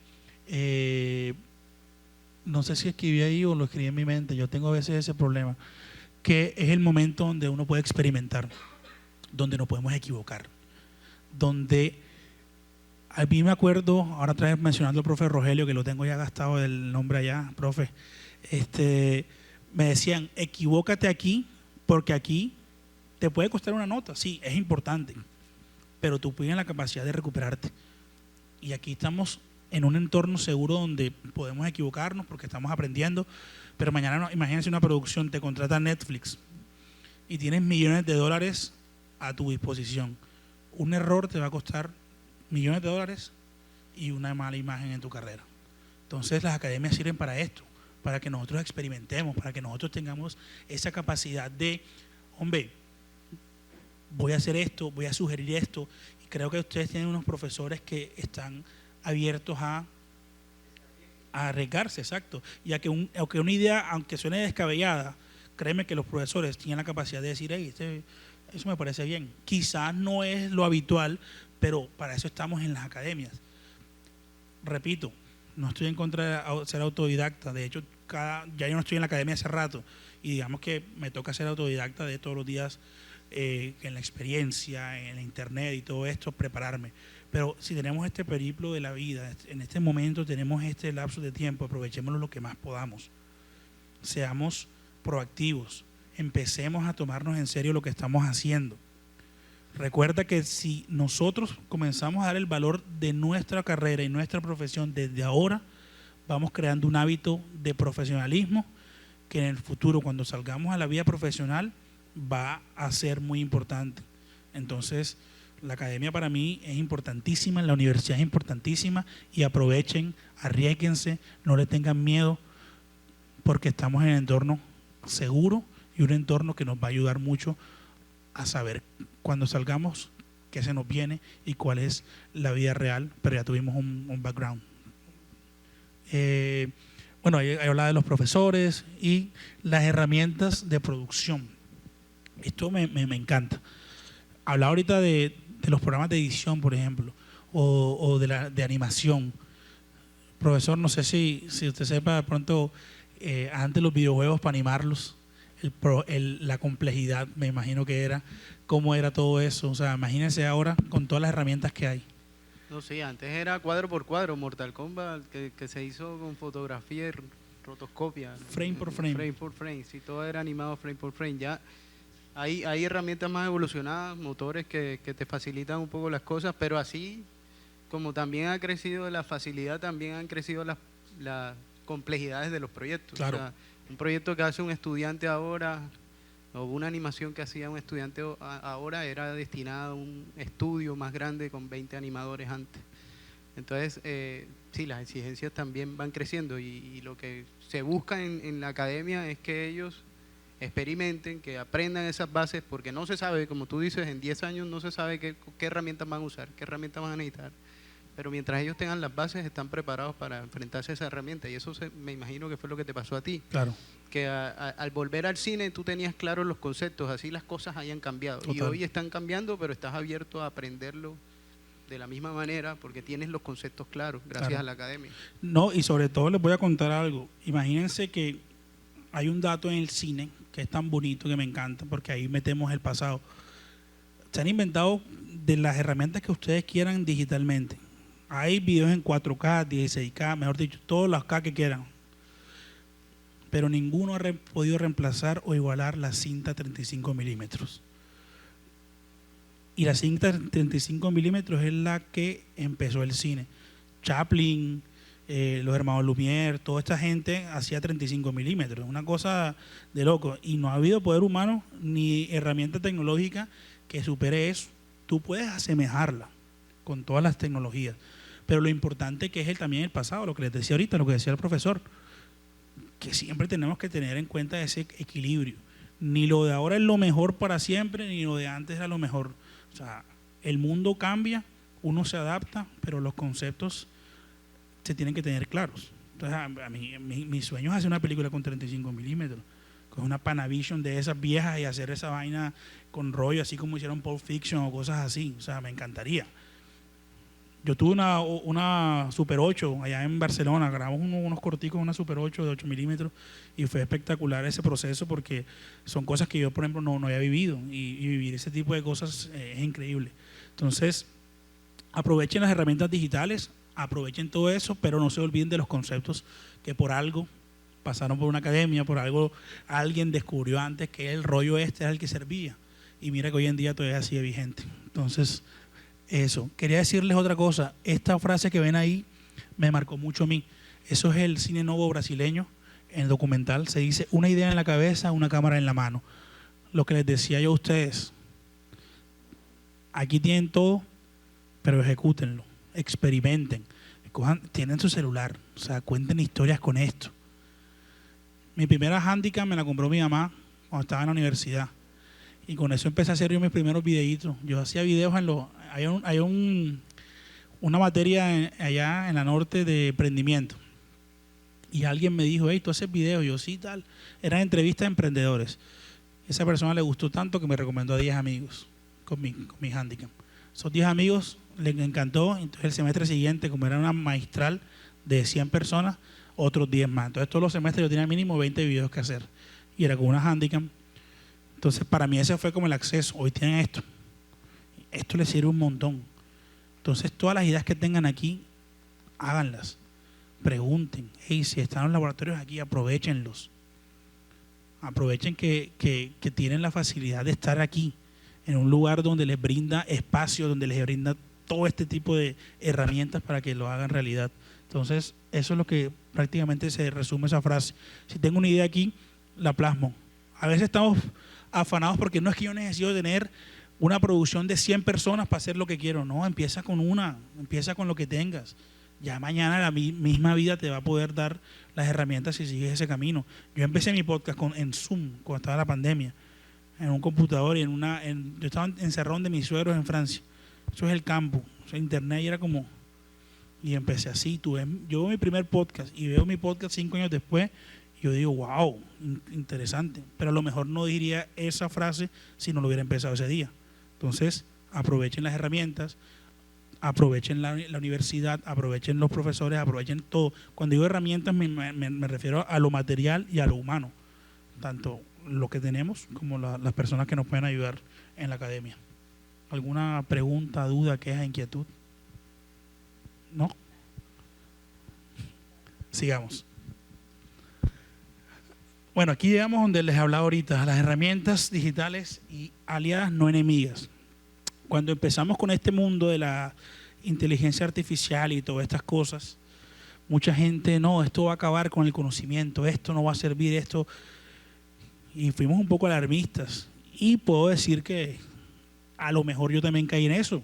no sé si escribí ahí o lo escribí en mi mente, yo tengo a veces ese problema, que es el momento donde uno puede experimentar, donde nos podemos equivocar, donde a mí me acuerdo, ahora otra vez mencionando al profe Rogelio, que lo tengo ya gastado el nombre allá, profe, me decían, equivócate aquí, porque aquí te puede costar una nota, sí, es importante, pero tú tienes la capacidad de recuperarte. Y aquí estamos en un entorno seguro donde podemos equivocarnos porque estamos aprendiendo, pero mañana, imagínense una producción, te contrata Netflix y tienes millones de dólares a tu disposición. Un error te va a costar millones de dólares y una mala imagen en tu carrera. Entonces las academias sirven para esto, para que nosotros experimentemos, para que nosotros tengamos esa capacidad de, hombre, voy a hacer esto, voy a sugerir esto. Y creo que ustedes tienen unos profesores que están abiertos a arriesgarse, exacto. Y a que una idea, aunque suene descabellada, créeme que los profesores tienen la capacidad de decir, hey, eso me parece bien. Quizás no es lo habitual, pero para eso estamos en las academias. Repito, no estoy en contra de ser autodidacta. De hecho, ya yo no estoy en la academia hace rato y digamos que me toca ser autodidacta de todos los días, en la experiencia, en la internet y todo esto, prepararme. Pero si tenemos este periplo de la vida, en este momento tenemos este lapso de tiempo, aprovechémoslo lo que más podamos. Seamos proactivos, empecemos a tomarnos en serio lo que estamos haciendo. Recuerda que si nosotros comenzamos a dar el valor de nuestra carrera y nuestra profesión desde ahora, vamos creando un hábito de profesionalismo que en el futuro, cuando salgamos a la vida profesional, va a ser muy importante. Entonces, la academia para mí es importantísima, la universidad es importantísima y aprovechen, arriésguense, no le tengan miedo, porque estamos en un entorno seguro y un entorno que nos va a ayudar mucho a saber cuando salgamos qué se nos viene y cuál es la vida real, pero ya tuvimos un background. Bueno, ahí hablaba de los profesores y las herramientas de producción. Esto me encanta. Hablaba ahorita de los programas de edición, por ejemplo, o de animación. Profesor, no sé si usted sepa de pronto, antes los videojuegos para animarlos, la complejidad, me imagino que era, cómo era todo eso. O sea, imagínense ahora con todas las herramientas que hay. No, sí, antes era cuadro por cuadro, Mortal Kombat, que se hizo con fotografía y rotoscopia. Frame por frame. Frame por frame, sí, todo era animado frame por frame. Ya hay herramientas más evolucionadas, motores que te facilitan un poco las cosas, pero así como también ha crecido la facilidad, también han crecido las complejidades de los proyectos. Claro. O sea, un proyecto que hace un estudiante ahora, o una animación que hacía un estudiante ahora, era destinada a un estudio más grande con 20 animadores antes. Entonces, sí, las exigencias también van creciendo y lo que se busca en la academia es que ellos experimenten, que aprendan esas bases, porque no se sabe, como tú dices, en 10 años no se sabe qué herramientas van a usar, qué herramientas van a necesitar. Pero mientras ellos tengan las bases, están preparados para enfrentarse a esa herramienta. Y eso me imagino que fue lo que te pasó a ti. Claro. Que al volver al cine tú tenías claros los conceptos, así las cosas hayan cambiado. Total. Y hoy están cambiando, pero estás abierto a aprenderlo de la misma manera porque tienes los conceptos claros, gracias Claro. a la academia. No, y sobre todo les voy a contar algo. Imagínense que hay un dato en el cine que es tan bonito, que me encanta, porque ahí metemos el pasado. Se han inventado de las herramientas que ustedes quieran digitalmente. Hay videos en 4K, 16K, mejor dicho, todos los K que quieran. Pero ninguno ha podido reemplazar o igualar la cinta 35 milímetros. Y la cinta 35 milímetros es la que empezó el cine. Chaplin, los hermanos Lumière, toda esta gente hacía 35 milímetros. Una cosa de loco. Y no ha habido poder humano ni herramienta tecnológica que supere eso. Tú puedes asemejarla con todas las tecnologías. Pero lo importante que es también el pasado, lo que les decía ahorita, lo que decía el profesor, que siempre tenemos que tener en cuenta ese equilibrio. Ni lo de ahora es lo mejor para siempre, ni lo de antes era lo mejor. O sea, el mundo cambia, uno se adapta, pero los conceptos se tienen que tener claros. Entonces, a mí, mi sueño es hacer una película con 35 milímetros, con una Panavision de esas viejas y hacer esa vaina con rollo, así como hicieron Pulp Fiction o cosas así. O sea, me encantaría. Yo tuve una Super 8 allá en Barcelona, grabamos unos corticos, una Super 8 de 8 milímetros y fue espectacular ese proceso porque son cosas que yo, por ejemplo, no había vivido y vivir ese tipo de cosas es increíble. Entonces, aprovechen las herramientas digitales, aprovechen todo eso, pero no se olviden de los conceptos que por algo pasaron por una academia, por algo alguien descubrió antes que el rollo este era el que servía y mira que hoy en día todavía sigue vigente. Entonces, eso. Quería decirles otra cosa. Esta frase que ven ahí me marcó mucho a mí. Eso es el cine novo brasileño. En el documental se dice: una idea en la cabeza, una cámara en la mano. Lo que les decía yo a ustedes. Aquí tienen todo, pero ejecútenlo. Experimenten. Tienen su celular. O sea, cuenten historias con esto. Mi primera Handicap me la compró mi mamá cuando estaba en la universidad. Y con eso empecé a hacer yo mis primeros videitos. Yo hacía videos hay una materia allá en la norte de emprendimiento. Y alguien me dijo, hey, ¿tú haces videos? Yo, sí, tal. Eran entrevistas de emprendedores. Esa persona le gustó tanto que me recomendó a 10 amigos con mi handicap. Esos 10 amigos les encantó. Entonces el semestre siguiente, como era una maestral de 100 personas, otros 10 más. Entonces todos los semestres yo tenía mínimo 20 videos que hacer. Y era con una handicap. Entonces para mí ese fue como el acceso. Hoy tienen esto. Esto les sirve un montón. Entonces todas las ideas que tengan aquí, háganlas. Pregunten. Hey, si están los laboratorios aquí, aprovéchenlos. Aprovechen que tienen la facilidad de estar aquí, en un lugar donde les brinda espacio, donde les brinda todo este tipo de herramientas para que lo hagan realidad. Entonces, eso es lo que prácticamente se resume esa frase. Si tengo una idea aquí, la plasmo. A veces estamos afanados porque no es que yo necesito tener una producción de 100 personas para hacer lo que quiero. No, empieza con empieza con lo que tengas. Ya mañana la misma vida te va a poder dar las herramientas si sigues ese camino. Yo empecé mi podcast en Zoom, cuando estaba la pandemia, en un computador y yo estaba encerrado de mis suegros en Francia. Eso es el campo, eso es internet y era como... Y empecé así. Yo veo mi primer podcast y veo mi podcast 5 años después y yo digo, wow, interesante. Pero a lo mejor no diría esa frase si no lo hubiera empezado ese día. Entonces, aprovechen las herramientas, aprovechen la universidad, aprovechen los profesores, aprovechen todo. Cuando digo herramientas me refiero a lo material y a lo humano, tanto lo que tenemos como las personas que nos pueden ayudar en la academia. ¿Alguna pregunta, duda, queja, inquietud? ¿No? Sigamos. Bueno, aquí llegamos donde les hablaba ahorita, las herramientas digitales y aliadas no enemigas. Cuando empezamos con este mundo de la inteligencia artificial y todas estas cosas, mucha gente, no, esto va a acabar con el conocimiento, esto no va a servir, esto... Y fuimos un poco alarmistas. Y puedo decir que a lo mejor yo también caí en eso.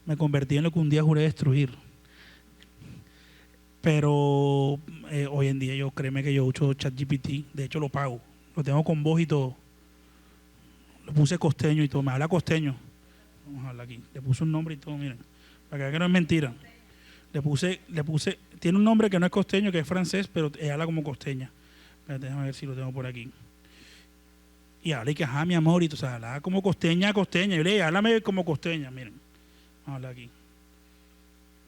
Me convertí en lo que un día juré destruir. Pero hoy en día créeme que yo uso ChatGPT, de hecho lo pago, lo tengo con voz y todo. Lo puse costeño y todo, me habla costeño. Vamos a hablar aquí. Le puse un nombre y todo, miren. Para que vean que no es mentira. Le puse, tiene un nombre que no es costeño, que es francés, pero ella habla como costeña. Espérate, déjame ver si lo tengo por aquí. Y habla y que, ajá, mi amor, y tú sabes, habla como costeña. Yo le dije, háblame como costeña, miren. Vamos a hablar aquí.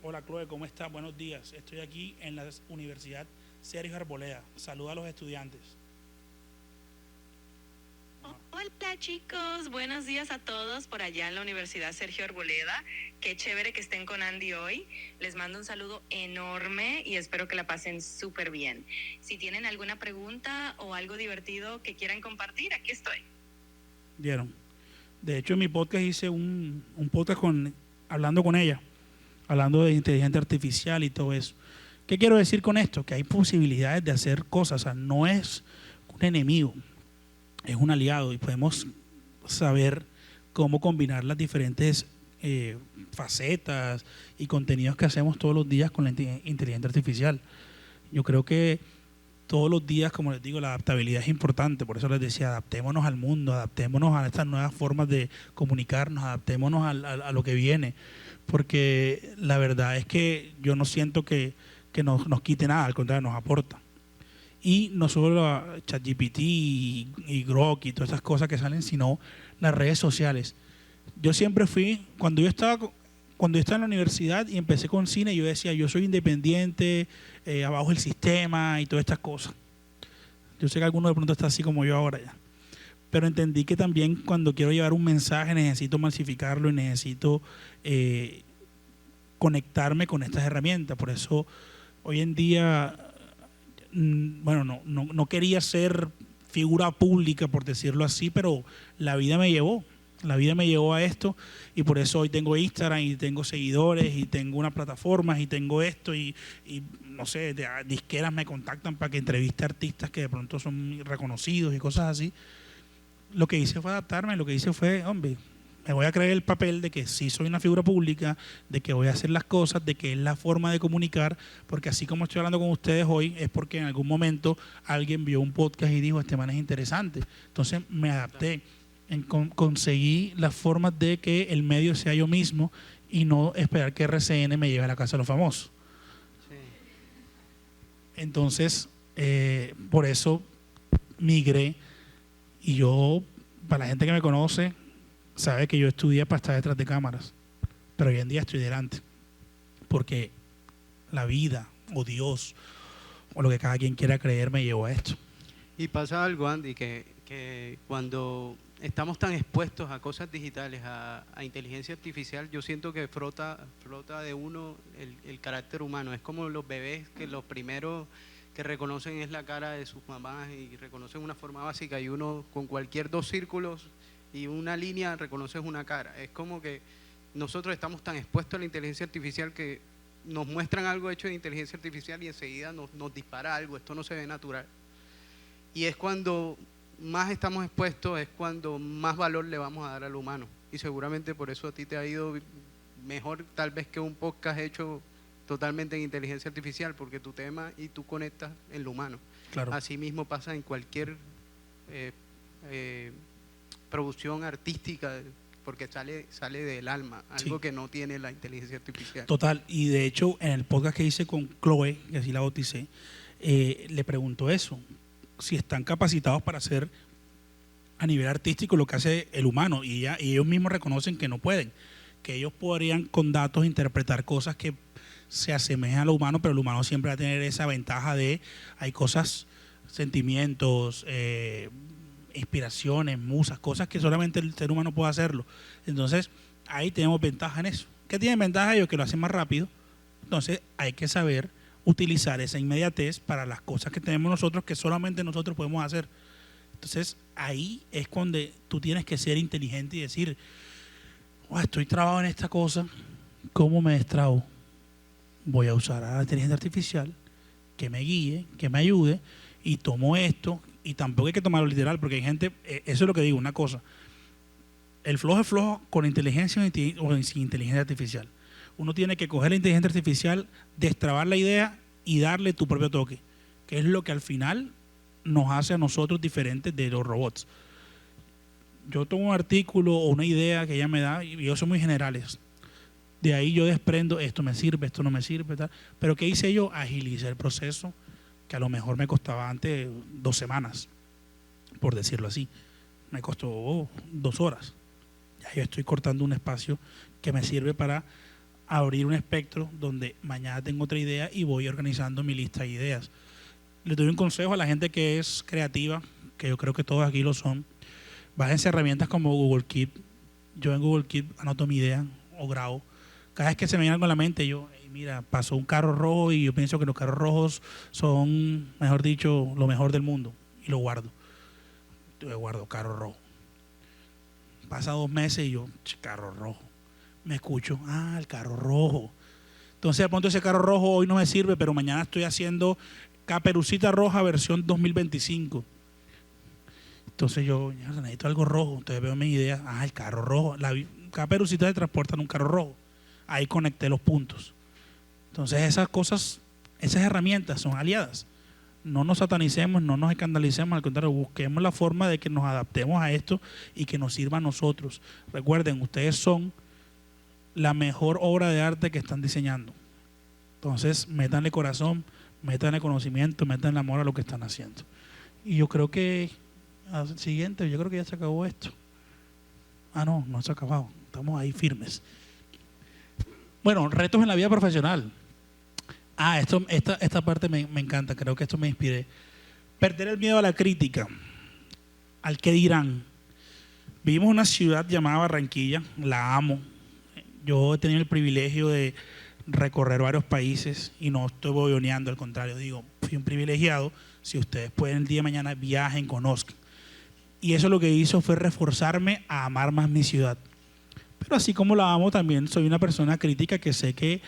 Hola, Chloe, ¿cómo estás? Buenos días. Estoy aquí en la Universidad Sergio Arboleda. Saluda a los estudiantes. Hola chicos, buenos días a todos por allá en la Universidad Sergio Arboleda. Qué chévere que estén con Andy hoy. Les mando un saludo enorme y espero que la pasen súper bien. Si tienen alguna pregunta o algo divertido que quieran compartir, aquí estoy. ¿Vieron? De hecho, en mi podcast hice un podcast hablando con ella, hablando de inteligencia artificial y todo eso. ¿Qué quiero decir con esto? Que hay posibilidades de hacer cosas, o sea, no es un enemigo, es un aliado y podemos saber cómo combinar las diferentes facetas y contenidos que hacemos todos los días con la inteligencia artificial. Yo creo que todos los días, como les digo, la adaptabilidad es importante, por eso les decía, adaptémonos al mundo, adaptémonos a estas nuevas formas de comunicarnos, adaptémonos a lo que viene, porque la verdad es que yo no siento que nos quite nada, al contrario, nos aporta. Y no solo ChatGPT y Grok y todas esas cosas que salen, sino las redes sociales. Yo siempre cuando yo estaba en la universidad y empecé con cine, yo decía, yo soy independiente, abajo del sistema y todas estas cosas. Yo sé que alguno de pronto está así como yo ahora ya. Pero entendí que también cuando quiero llevar un mensaje necesito masificarlo y necesito conectarme con estas herramientas. Por eso hoy en día, bueno, no quería ser figura pública, por decirlo así, pero la vida me llevó a esto y por eso hoy tengo Instagram y tengo seguidores y tengo unas plataformas y tengo esto y no sé, disqueras me contactan para que entreviste artistas que de pronto son reconocidos y cosas así. Lo que hice fue adaptarme, lo que hice fue, hombre, me voy a creer el papel de que sí soy una figura pública, de que voy a hacer las cosas, de que es la forma de comunicar, porque así como estoy hablando con ustedes hoy, es porque en algún momento alguien vio un podcast y dijo, este man es interesante. Entonces me adapté. conseguí las formas de que el medio sea yo mismo y no esperar que RCN me lleve a la casa de los famosos. Sí. Entonces, por eso migré. Y yo, para la gente que me conoce, sabe que yo estudié para estar detrás de cámaras, pero hoy en día estoy delante, porque la vida o Dios o lo que cada quien quiera creer me llevó a esto. Y pasa algo, Andy, que cuando estamos tan expuestos a cosas digitales, a inteligencia artificial, yo siento que flota de uno el carácter humano. Es como los bebés que los primeros que reconocen es la cara de sus mamás y reconocen una forma básica, y uno con cualquier 2 círculos y una línea reconoces una cara. Es como que nosotros estamos tan expuestos a la inteligencia artificial que nos muestran algo hecho de inteligencia artificial y enseguida nos dispara algo. Esto no se ve natural. Y es cuando más estamos expuestos, es cuando más valor le vamos a dar al humano. Y seguramente por eso a ti te ha ido mejor tal vez que un podcast hecho totalmente en inteligencia artificial, porque tu tema y tú conectas en lo humano. Claro. Así mismo pasa en cualquier producción artística, porque sale del alma, algo Sí. que no tiene la inteligencia artificial. Total, y de hecho en el podcast que hice con Chloe, que así la bauticé, le pregunto eso, si están capacitados para hacer a nivel artístico lo que hace el humano, y ellos mismos reconocen que no pueden, que ellos podrían con datos interpretar cosas que se asemejan a lo humano, pero el humano siempre va a tener esa ventaja de, hay cosas, sentimientos, inspiraciones, musas, cosas que solamente el ser humano puede hacerlo. Entonces, ahí tenemos ventaja en eso. ¿Qué tienen ventaja ellos? Que lo hacen más rápido. Entonces, hay que saber utilizar esa inmediatez para las cosas que tenemos nosotros, que solamente nosotros podemos hacer. Entonces, ahí es cuando tú tienes que ser inteligente y decir, estoy trabado en esta cosa, ¿cómo me destrabo? Voy a usar a la inteligencia artificial que me guíe, que me ayude, y tomo esto, y tampoco hay que tomarlo literal, porque hay gente, eso es lo que digo, una cosa, el flojo es flojo con inteligencia o sin inteligencia artificial. Uno tiene que coger la inteligencia artificial, destrabar la idea y darle tu propio toque, que es lo que al final nos hace a nosotros diferentes de los robots. Yo tomo un artículo o una idea que ella me da, y yo soy muy generales. De ahí yo desprendo, esto me sirve, esto no me sirve, tal. Pero ¿qué hice yo? Agilicé el proceso, que a lo mejor me costaba antes 2 semanas, por decirlo así. Me costó 2 horas. Ya yo estoy cortando un espacio que me sirve para abrir un espectro donde mañana tengo otra idea y voy organizando mi lista de ideas. Le doy un consejo a la gente que es creativa, que yo creo que todos aquí lo son. Bájense herramientas como Google Keep. Yo en Google Keep anoto mi idea o grabo. Cada vez que se me viene algo a la mente, yo, mira, pasó un carro rojo y yo pienso que los carros rojos son, mejor dicho, lo mejor del mundo. Y lo guardo. Yo guardo carro rojo. Pasa 2 meses y yo, carro rojo. Me escucho, el carro rojo. Entonces, de pronto ese carro rojo hoy no me sirve, pero mañana estoy haciendo Caperucita Roja versión 2025. Entonces yo necesito algo rojo. Entonces veo mis ideas, el carro rojo. La Caperucita se transporta en un carro rojo. Ahí conecté los puntos. Entonces esas cosas, esas herramientas son aliadas. No nos satanicemos, no nos escandalicemos, al contrario, busquemos la forma de que nos adaptemos a esto y que nos sirva a nosotros. Recuerden, ustedes son la mejor obra de arte que están diseñando. Entonces, métanle corazón, métanle conocimiento, métanle amor a lo que están haciendo. Y yo creo que, al siguiente, yo creo que ya se acabó esto. No se ha acabado. Estamos ahí firmes. Bueno, retos en la vida profesional. Esta parte me encanta, creo que esto me inspiré. Perder el miedo a la crítica, al qué dirán. Vivimos en una ciudad llamada Barranquilla, la amo. Yo he tenido el privilegio de recorrer varios países y no estoy boyoneando, al contrario, digo, fui un privilegiado. Si ustedes pueden el día de mañana viajen, conozcan. Y eso lo que hizo fue reforzarme a amar más mi ciudad. Pero así como la amo, también soy una persona crítica que sé que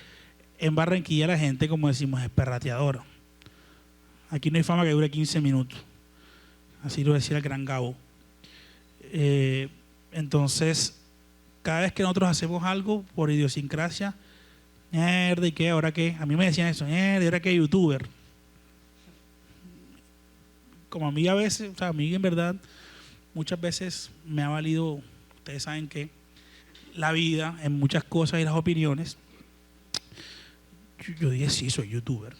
en Barranquilla la gente, como decimos, es perrateadora. Aquí no hay fama que dure 15 minutos. Así lo decía el gran Gabo. Entonces, cada vez que nosotros hacemos algo por idiosincrasia, mierda, ¿y qué? ¿Ahora qué? A mí me decían eso, mierda, ¿ahora qué? YouTuber. Como a mí a veces, o sea, a mí en verdad, muchas veces me ha valido, ustedes saben que la vida en muchas cosas y las opiniones, yo dije, sí, soy youtuber.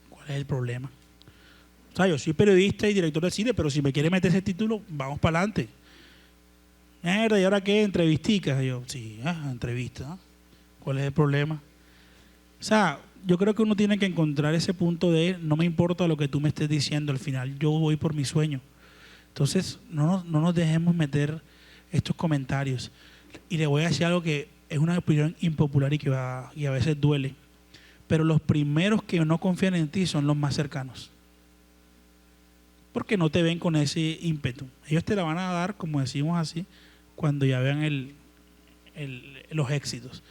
¿Cuál es el problema? O sea, yo soy periodista y director de cine, pero si me quiere meter ese título, vamos para adelante. Mierda, ¿y ahora qué? ¿Entrevisticas? Y yo, sí, entrevista. ¿Cuál es el problema? O sea, yo creo que uno tiene que encontrar ese punto de no me importa lo que tú me estés diciendo, al final yo voy por mi sueño. Entonces, no nos dejemos meter estos comentarios. Y le voy a decir algo que es una opinión impopular y a veces duele. Pero los primeros que no confían en ti son los más cercanos. Porque no te ven con ese ímpetu. Ellos te la van a dar, como decimos así, cuando ya vean los éxitos.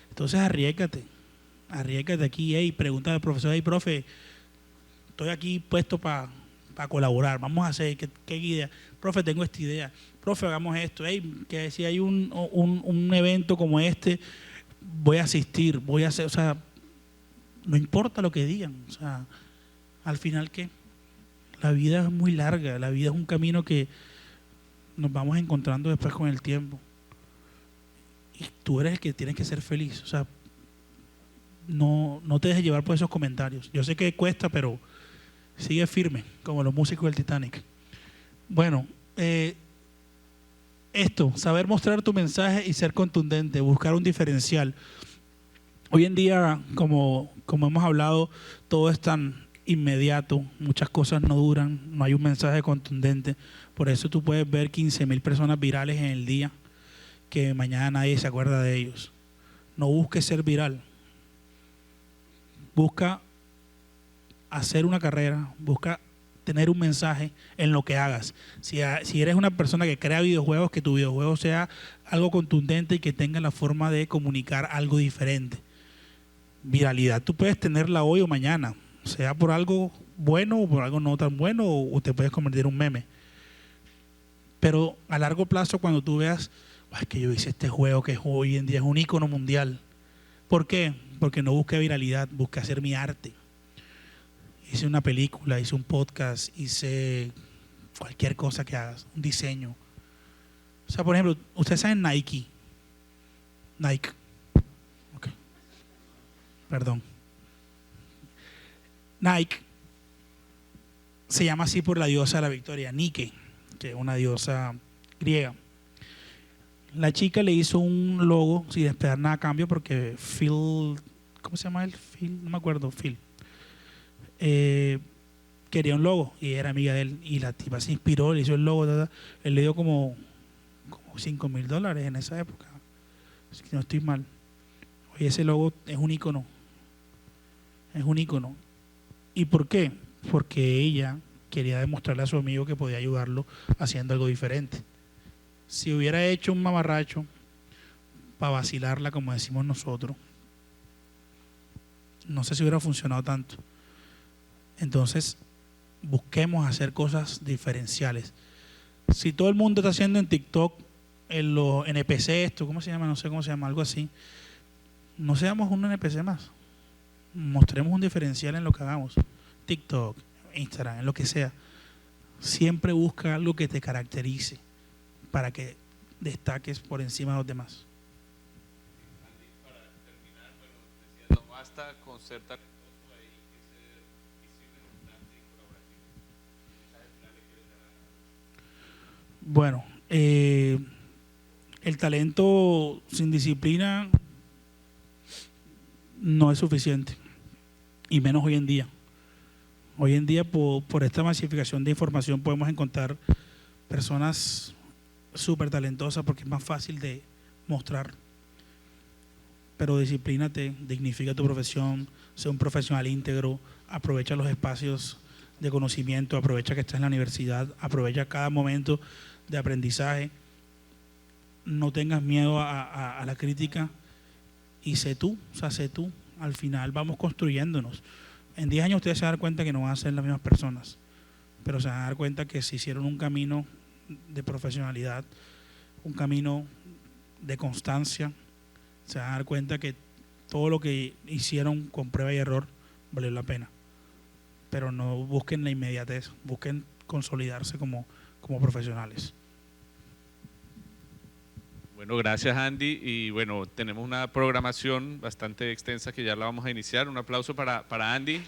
Entonces arriésgate aquí, pregunta al profesor, profe, estoy aquí puesto para colaborar, vamos a hacer, ¿qué idea? Profe, tengo esta idea, profe, hagamos esto, que si hay un evento como este, voy a asistir, voy a hacer, o sea, no importa lo que digan, o sea, al final, ¿qué? La vida es muy larga, la vida es un camino que nos vamos encontrando después con el tiempo. Y tú eres el que tienes que ser feliz, o sea, no te dejes llevar por esos comentarios. Yo sé que cuesta, pero sigue firme, como los músicos del Titanic. Bueno, saber mostrar tu mensaje y ser contundente, buscar un diferencial. Hoy en día, como hemos hablado, todo es tan inmediato, muchas cosas no duran, no hay un mensaje contundente. Por eso tú puedes ver 15,000 personas virales en el día, que mañana nadie se acuerda de ellos. No busques ser viral. Busca hacer una carrera, busca tener un mensaje en lo que hagas. Si eres una persona que crea videojuegos, que tu videojuego sea algo contundente y que tenga la forma de comunicar algo diferente. Viralidad tú puedes tenerla hoy o mañana, sea por algo bueno o por algo no tan bueno, o te puedes convertir en un meme. Pero a largo plazo, cuando tú veas, es que yo hice este juego que hoy en día es un ícono mundial. ¿Por qué? Porque no busqué viralidad, busqué hacer mi arte. Hice una película, hice un podcast, hice cualquier cosa que hagas, un diseño. O sea, por ejemplo, ustedes saben Nike. Okay. Perdón. Nike se llama así por la diosa de la victoria, Nike, que es una diosa griega. La chica le hizo un logo sin esperar nada a cambio porque Phil, ¿cómo se llama él? Phil, no me acuerdo, Phil. Quería un logo y era amiga de él y la tipa se inspiró, le hizo el logo, él le dio como $5,000 en esa época, si no estoy mal. Oye, ese logo es un ícono. ¿Y por qué? Porque ella quería demostrarle a su amigo que podía ayudarlo haciendo algo diferente. Si hubiera hecho un mamarracho para vacilarla, como decimos nosotros, no sé si hubiera funcionado tanto. Entonces, busquemos hacer cosas diferenciales. Si todo el mundo está haciendo en TikTok, en los NPC, ¿cómo se llama? No sé cómo se llama, algo así. No seamos un NPC más. Mostremos un diferencial en lo que hagamos. TikTok, Instagram, en lo que sea. Siempre busca algo que te caracterice para que destaques por encima de los demás. Para terminar, decía, no basta con ser talentoso, hay que ser visible, constante y colaborativo. Bueno, el talento sin disciplina no es suficiente, y menos hoy en día. Hoy en día, por esta masificación de información, podemos encontrar personas súper talentosas porque es más fácil de mostrar. Pero disciplínate, dignifica tu profesión, sé un profesional íntegro, aprovecha los espacios de conocimiento, aprovecha que estás en la universidad, aprovecha cada momento de aprendizaje, no tengas miedo a la crítica y sé tú. Al final vamos construyéndonos. En 10 años ustedes se van a dar cuenta que no van a ser las mismas personas, pero se van a dar cuenta que se hicieron un camino de profesionalidad, un camino de constancia. Se van a dar cuenta que todo lo que hicieron con prueba y error valió la pena. Pero no busquen la inmediatez, busquen consolidarse como profesionales. Bueno, gracias Andy, y bueno, tenemos una programación bastante extensa que ya la vamos a iniciar. Un aplauso para Andy.